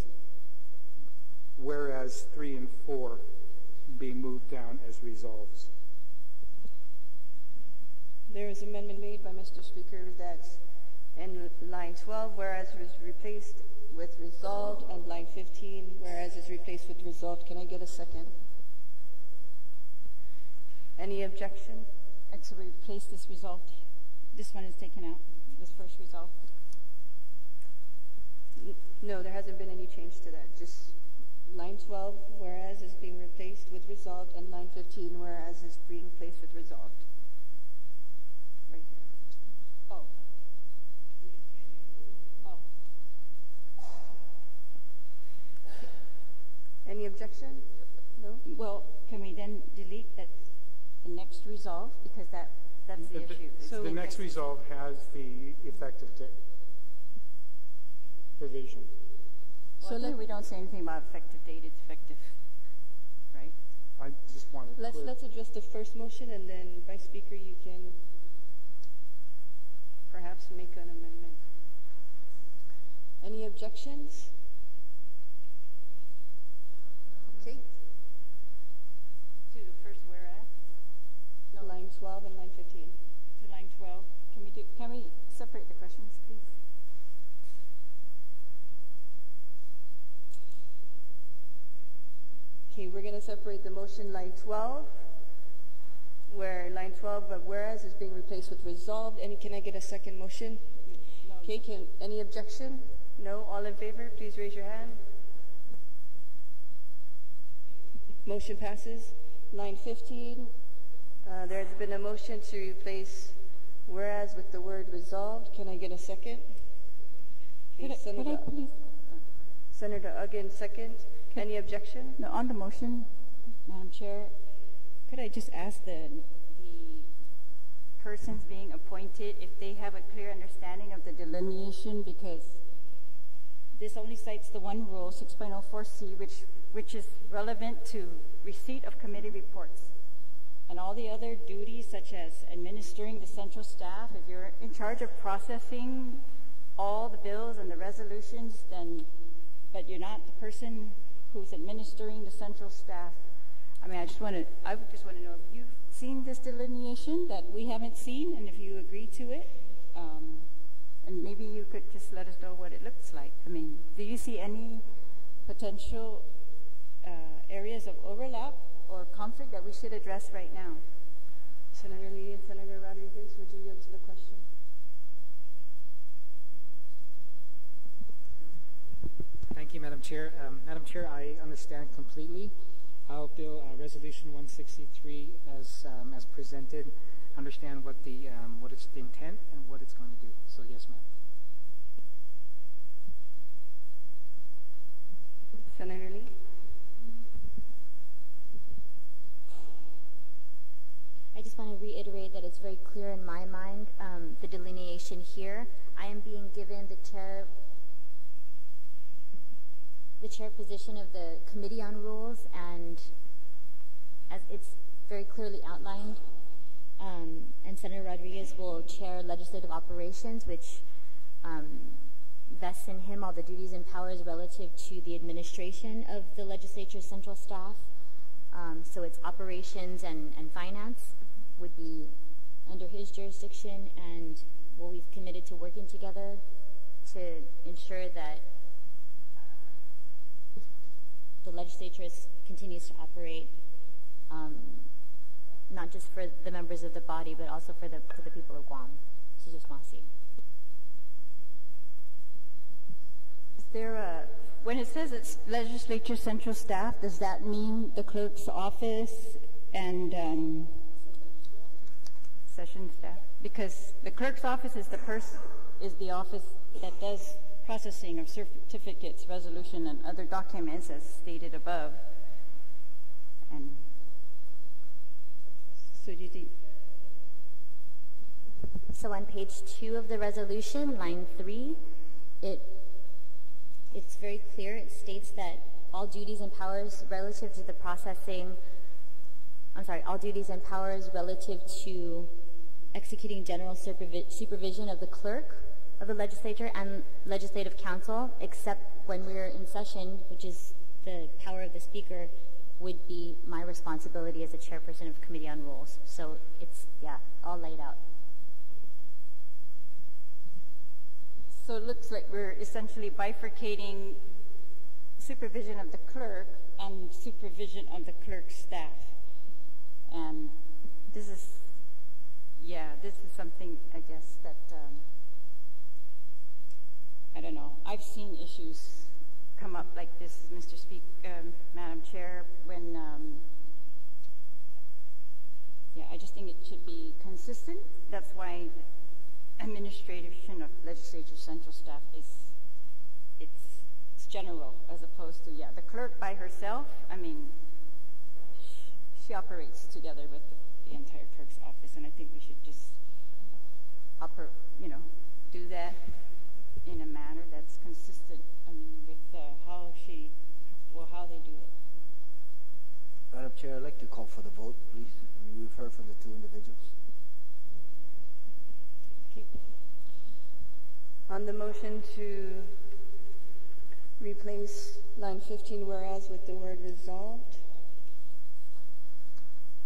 whereas 3 and 4 be moved down as resolves. There is an amendment made by Mr. Speaker that in line 12, whereas was replaced with resolved, and line 15, whereas is replaced with resolved. Can I get a second? Any objection? And so we replace this resolved. This one is taken out, this first resolved. No, there hasn't been any change to that. Just line 12, whereas is being replaced with resolved, and line 15, whereas is being replaced with resolved. Right there. Oh. Any objection? No? Well, can we then delete that the next resolve, because that's the issue. So the next resolve has the effective date provision. Well, so we don't say anything about effective date. It's effective, right? I just wanted to let's address the first motion, and then Vice Speaker, you can perhaps make an amendment. Any objections? Okay. To the first whereas? No. Line 12 and line 15. To line 12. Can we separate the questions, please? Okay, we're going to separate the motion line 12, where line 12 of whereas is being replaced with resolved. Can I get a second motion? No. Okay, any objection? No? All in favor? Please raise your hand. Motion passes. Line 15, there's been a motion to replace whereas with the word resolved. Can I get a second? Okay, Senator Uggan, second. Any objection? No, on the motion, Madam Chair, could I just ask the persons being appointed if they have a clear understanding of the delineation, because this only cites the one rule, 6.04C, which is relevant to receipt of committee reports. And all the other duties, such as administering the central staff, if you're in charge of processing all the bills and the resolutions, but you're not the person who's administering the central staff. I would just want to know if you've seen this delineation that we haven't seen, and if you agree to it, and maybe you could just let us know what it looks like. Do you see any potential areas of overlap or conflict that we should address right now? Senator Lee and Senator Rodriguez, would you yield to the question? Thank you, Madam Chair. Madam Chair, I understand completely how Resolution 163 as presented, understand what it's the intent and what it's going to do. So yes, ma'am. Senator Lee? I just want to reiterate that it's very clear in my mind, the delineation here. I am being given the chair position of the Committee on Rules, and as it's very clearly outlined, and Senator Rodriguez will chair Legislative Operations, which vests in him all the duties and powers relative to the administration of the Legislature's central staff. So it's operations and finance would be under his jurisdiction, and we've committed to working together to ensure that the legislature continues to operate, not just for the members of the body, but also for the people of Guam. Sijasmasi. Is there when it says it's legislature central staff, does that mean the clerk's office and session staff? Because the clerk's office is the office that does processing of certificates, resolution, and other documents as stated above. And so do you think? So on page 2 of the resolution, line 3, it's very clear. It states that all duties and powers relative to the all duties and powers relative to executing general supervision of the clerk of the legislature and legislative council, except when we're in session, which is the power of the speaker, would be my responsibility as a chairperson of Committee on Rules. So it's, all laid out. So it looks like we're essentially bifurcating supervision of the clerk and supervision of the clerk's staff. And this is something, I guess, that, I don't know. I've seen issues come up like this, Mr. Madam Chair, when, I just think it should be consistent. That's why administration of legislature central staff it's general, as opposed to, the clerk by herself. I mean, she operates together with the entire clerk's office, and I think we should just do that in a manner that's consistent with how they do it. Madam Chair, I'd like to call for the vote, please. We've heard from the two individuals. Okay. On the motion to replace line 15 whereas with the word resolved,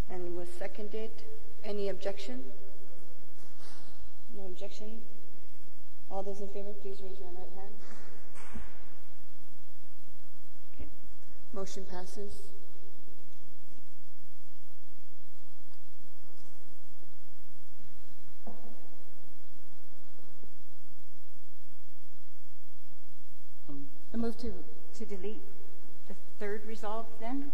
and was seconded, any objection? No objection. All those in favor, please raise your right hand. Okay. Motion passes. I move to delete the third resolve then.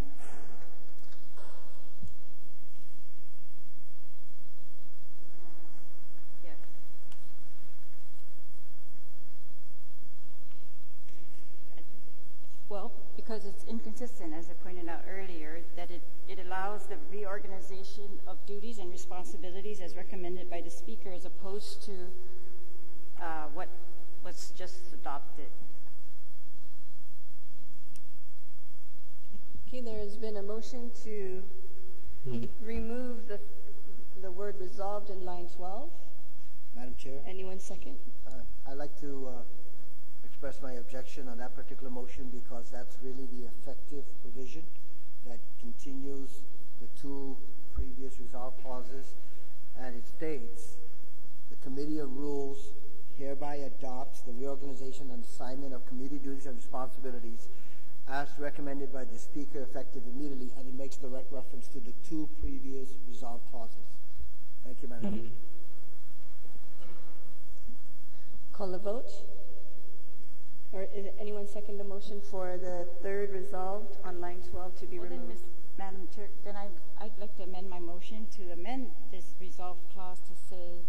Well, because it's inconsistent, as I pointed out earlier, that it allows the reorganization of duties and responsibilities as recommended by the Speaker, as opposed to what's just adopted. Okay, there has been a motion to remove the word resolved in line 12. Madam Chair? Anyone second? I'd like to express my objection on that particular motion, because that's really the effective provision that continues the two previous resolve clauses, and it states, the Committee on Rules hereby adopts the reorganization and assignment of committee duties and responsibilities as recommended by the Speaker, effective immediately, and it makes direct reference to the two previous resolve clauses. Thank you, Madam Chair. Call the vote. Or is anyone second the motion for the third resolved on line 12 to be Well, then, removed? Madam Chair, then I'd like to amend my motion to amend this resolved clause to say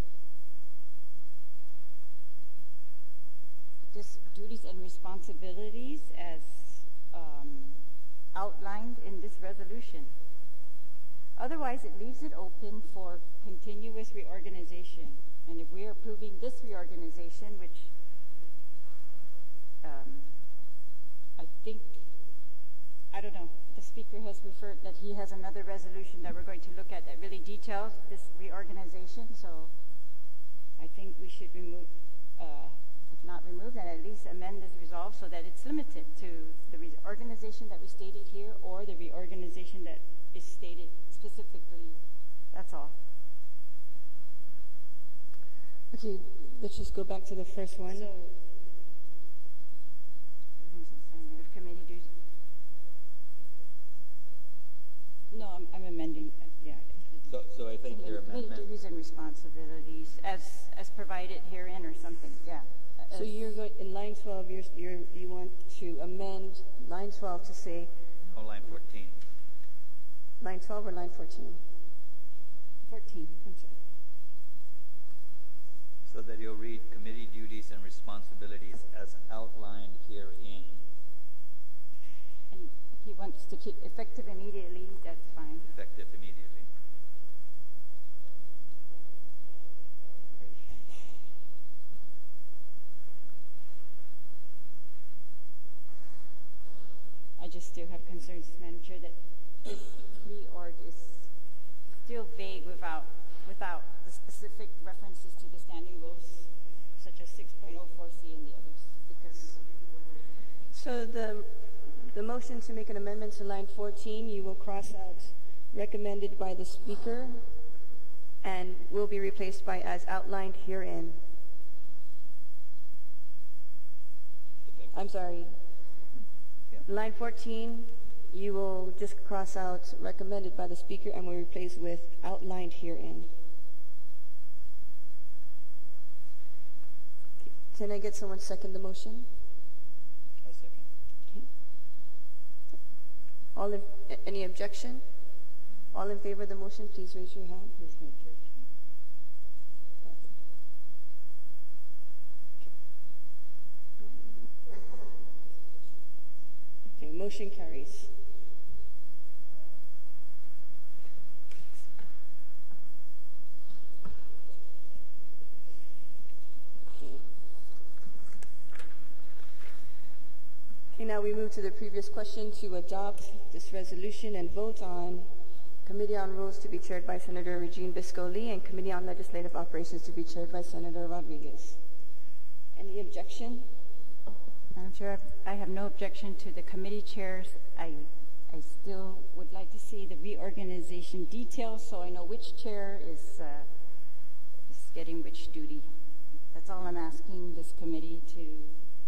just duties and responsibilities as outlined in this resolution. Otherwise, it leaves it open for continuous reorganization. And if we are approving this reorganization, which I think, I don't know, the speaker has referred that he has another resolution that we're going to look at that really details this reorganization. So I think we should remove, if not remove, then at least amend this resolve so that it's limited to the reorganization that we stated here or the reorganization that is stated specifically. That's all. Okay, let's just go back to the first one. So, if committee dues. No, I'm amending. Yeah. So I think your Committee amendment. duties and responsibilities as provided herein or something. Yeah. So you're going in line 12. You want to amend line 12 to say Oh, line 14. line 12 or line 14? 14. I'm sorry. So that you'll read committee duties and responsibilities as outlined herein. And he wants to keep effective immediately. That's fine. Effective immediately. I just still have concerns, Madam Chair, that this reorg is still vague without the specific references to the standing rules, such as 6.04C and the others. Because So the motion to make an amendment to line 14, you will cross out recommended by the speaker and will be replaced by as outlined herein. I'm sorry. Yeah. Line 14, you will just cross out recommended by the speaker and will replace with outlined herein. Can I get someone to second the motion? I'll second. Okay. Any objection? All in favor of the motion, please raise your hand. There's no objection. Okay, motion carries. Okay, now we move to the previous question to adopt this resolution and vote on Committee on Rules to be chaired by Senator Regine Bisco-Lee and Committee on Legislative Operations to be chaired by Senator Rodriguez. Any objection? Madam Chair, I have no objection to the committee chairs. I still would like to see the reorganization details so I know which chair is getting which duty. That's all I'm asking this committee to.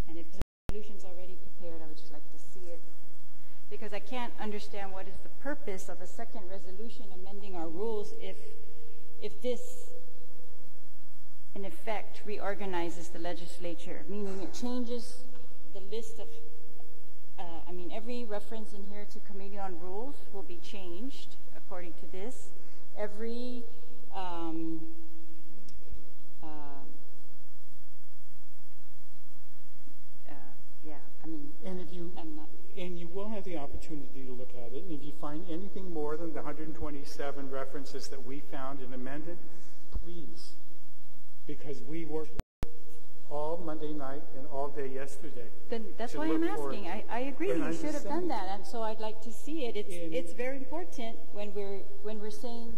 And if the resolution's already prepared, I would just like to see it. Because I can't understand what is the purpose of a second resolution amending our rules if this, in effect, reorganizes the legislature, meaning it changes the list of, every reference in here to Committee on Rules will be changed according to this. Every And you will have the opportunity to look at it, and if you find anything more than the 127 references that we found and amended, please, because we worked all Monday night and all day yesterday. Then that's why I'm asking. I agree. You should have done that, and so I'd like to see it. It's very important when we're saying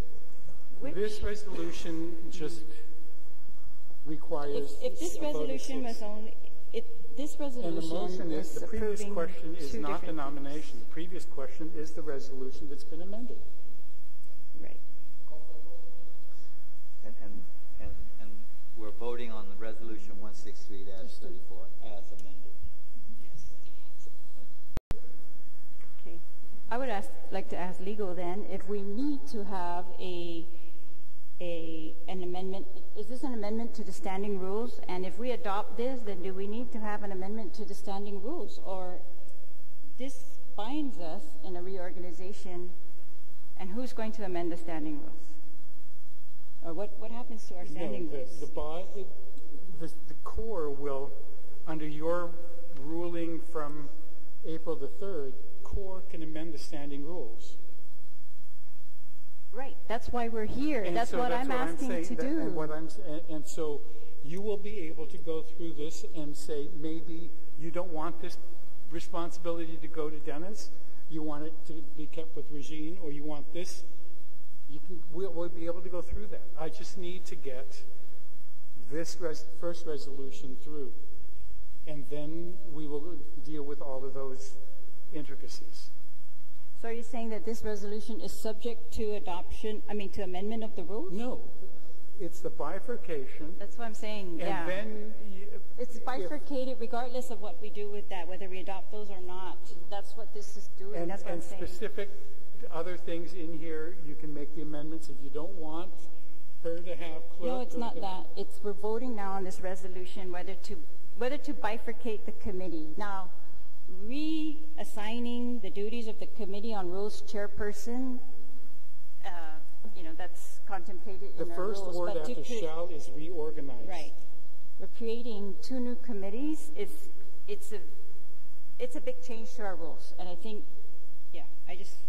which. This resolution just requires. If this resolution was only. This resolution and the motion is the previous question is not the nomination. The previous question is the resolution that's been amended. Right. And we're voting on the resolution 163-34 as amended. Yes. Okay. I would like to ask legal then if we need to have a an amendment. Is this an amendment to the standing rules? And if we adopt this, then do we need to have an amendment to the standing rules? Or this binds us in a reorganization, and who's going to amend the standing rules? Or what happens to our standing rules? The core will, under your ruling from April the 3rd, core can amend the standing rules. Right. That's why we're here. And that's so what I'm asking to do. And so you will be able to go through this and say, maybe you don't want this responsibility to go to Dennis, you want it to be kept with Regine, or you want this. We'll be able to go through that. I just need to get this first resolution through, and then we will deal with all of those intricacies. So are you saying that this resolution is subject to to amendment of the rules? No. It's the bifurcation. That's what I'm saying, yeah. And then it's bifurcated regardless of what we do with that, whether we adopt those or not. That's what this is doing. And, that's what I'm saying. And specific other things in here, you can make the amendments. If you don't want her to have clerk. No, it's not that. We're voting now on this resolution whether to bifurcate the committee. Now, reassigning the duties of the Committee on Rules chairperson, that's contemplated in our rules. The first word after shall is reorganize. Right. We're creating 2 new committees. It's a big change to our rules, and I think, I just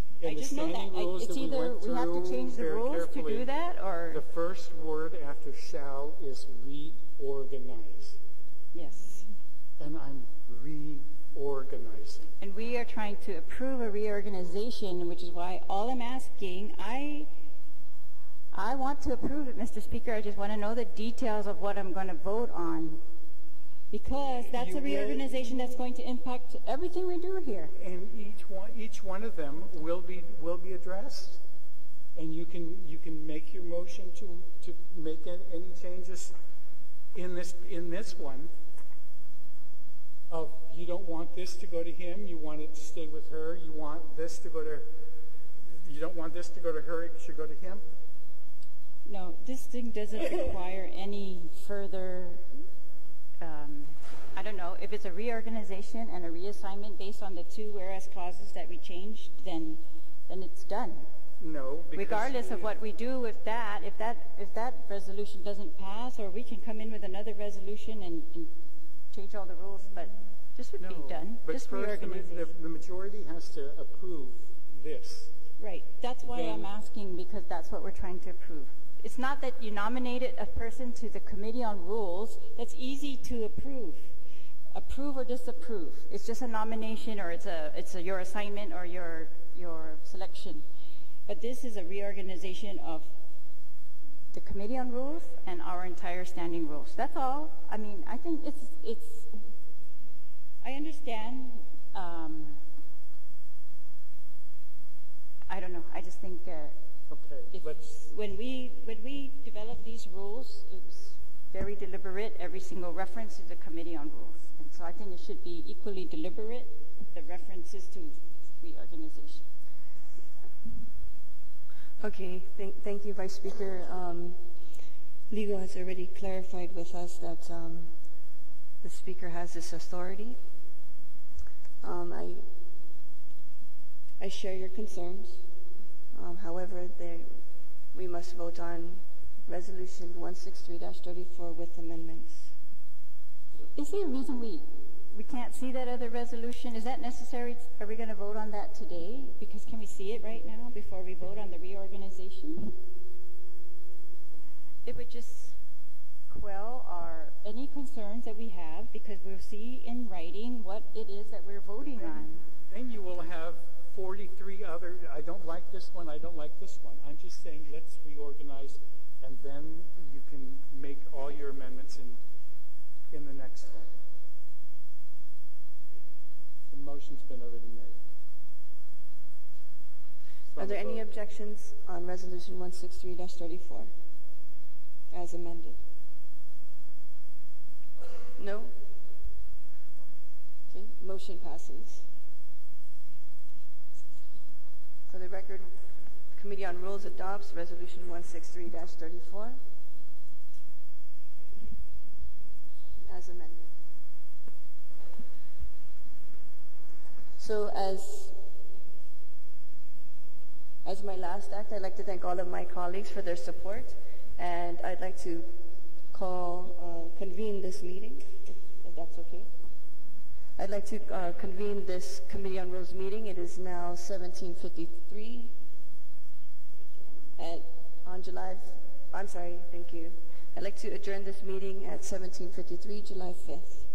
know that. It's either we have to change the rules to do that, or the first word after shall is reorganize. Yes. And I'm reorganizing. And we are trying to approve a reorganization, which is why all I'm asking, I want to approve it, Mr. Speaker. I just want to know the details of what I'm going to vote on, because that's a reorganization that's going to impact everything we do here. And each one of them will be addressed, and you can make your motion to make any changes in this one. Of you don't want this to go to him, you want it to stay with her. You want this to go to. You don't want this to go to her. It should go to him. No, this thing doesn't require any further, I don't know, if it's a reorganization and a reassignment based on the 2 whereas clauses that we changed, then it's done. No, regardless of what we do with that, if that resolution doesn't pass, or we can come in with another resolution and change all the rules, but this would be done. But just first, the majority has to approve this. Right. That's why I'm asking, because that's what we're trying to approve. It's not that you nominated a person to the Committee on Rules. That's easy to approve or disapprove. It's just a nomination, or it's your assignment or your selection. But this is a reorganization of the Committee on Rules and our entire standing rules. That's all. I mean, I think it's. I understand. I don't know. I just think. When we developed these rules, it was very deliberate. Every single reference is a Committee on Rules, and so I think it should be equally deliberate. The references to reorganization. Okay. Thank you, Vice Speaker. Legal has already clarified with us that the Speaker has this authority. I share your concerns. However, we must vote on Resolution 163-34 with amendments. Is there a reason we can't see that other resolution? Is that necessary? Are we going to vote on that today? Because can we see it right now before we vote on the reorganization? It would just quell any concerns that we have, because we'll see in writing what it is that we're voting on. Then you will have 43 other, I don't like this one, I don't like this one. I'm just saying let's reorganize, and then you can make all your amendments in the next one. The motion's been already made. Are there any objections on Resolution 163-34 as amended? No? Okay, motion passes. For the record, Committee on Rules adopts Resolution 163-34 as amended. So as my last act, I'd like to thank all of my colleagues for their support, and I'd like to convene this meeting, if that's okay. I'd like to convene this Committee on Rules meeting. It is now 17:53 I'm sorry, thank you. I'd like to adjourn this meeting at 17:53, July 5th.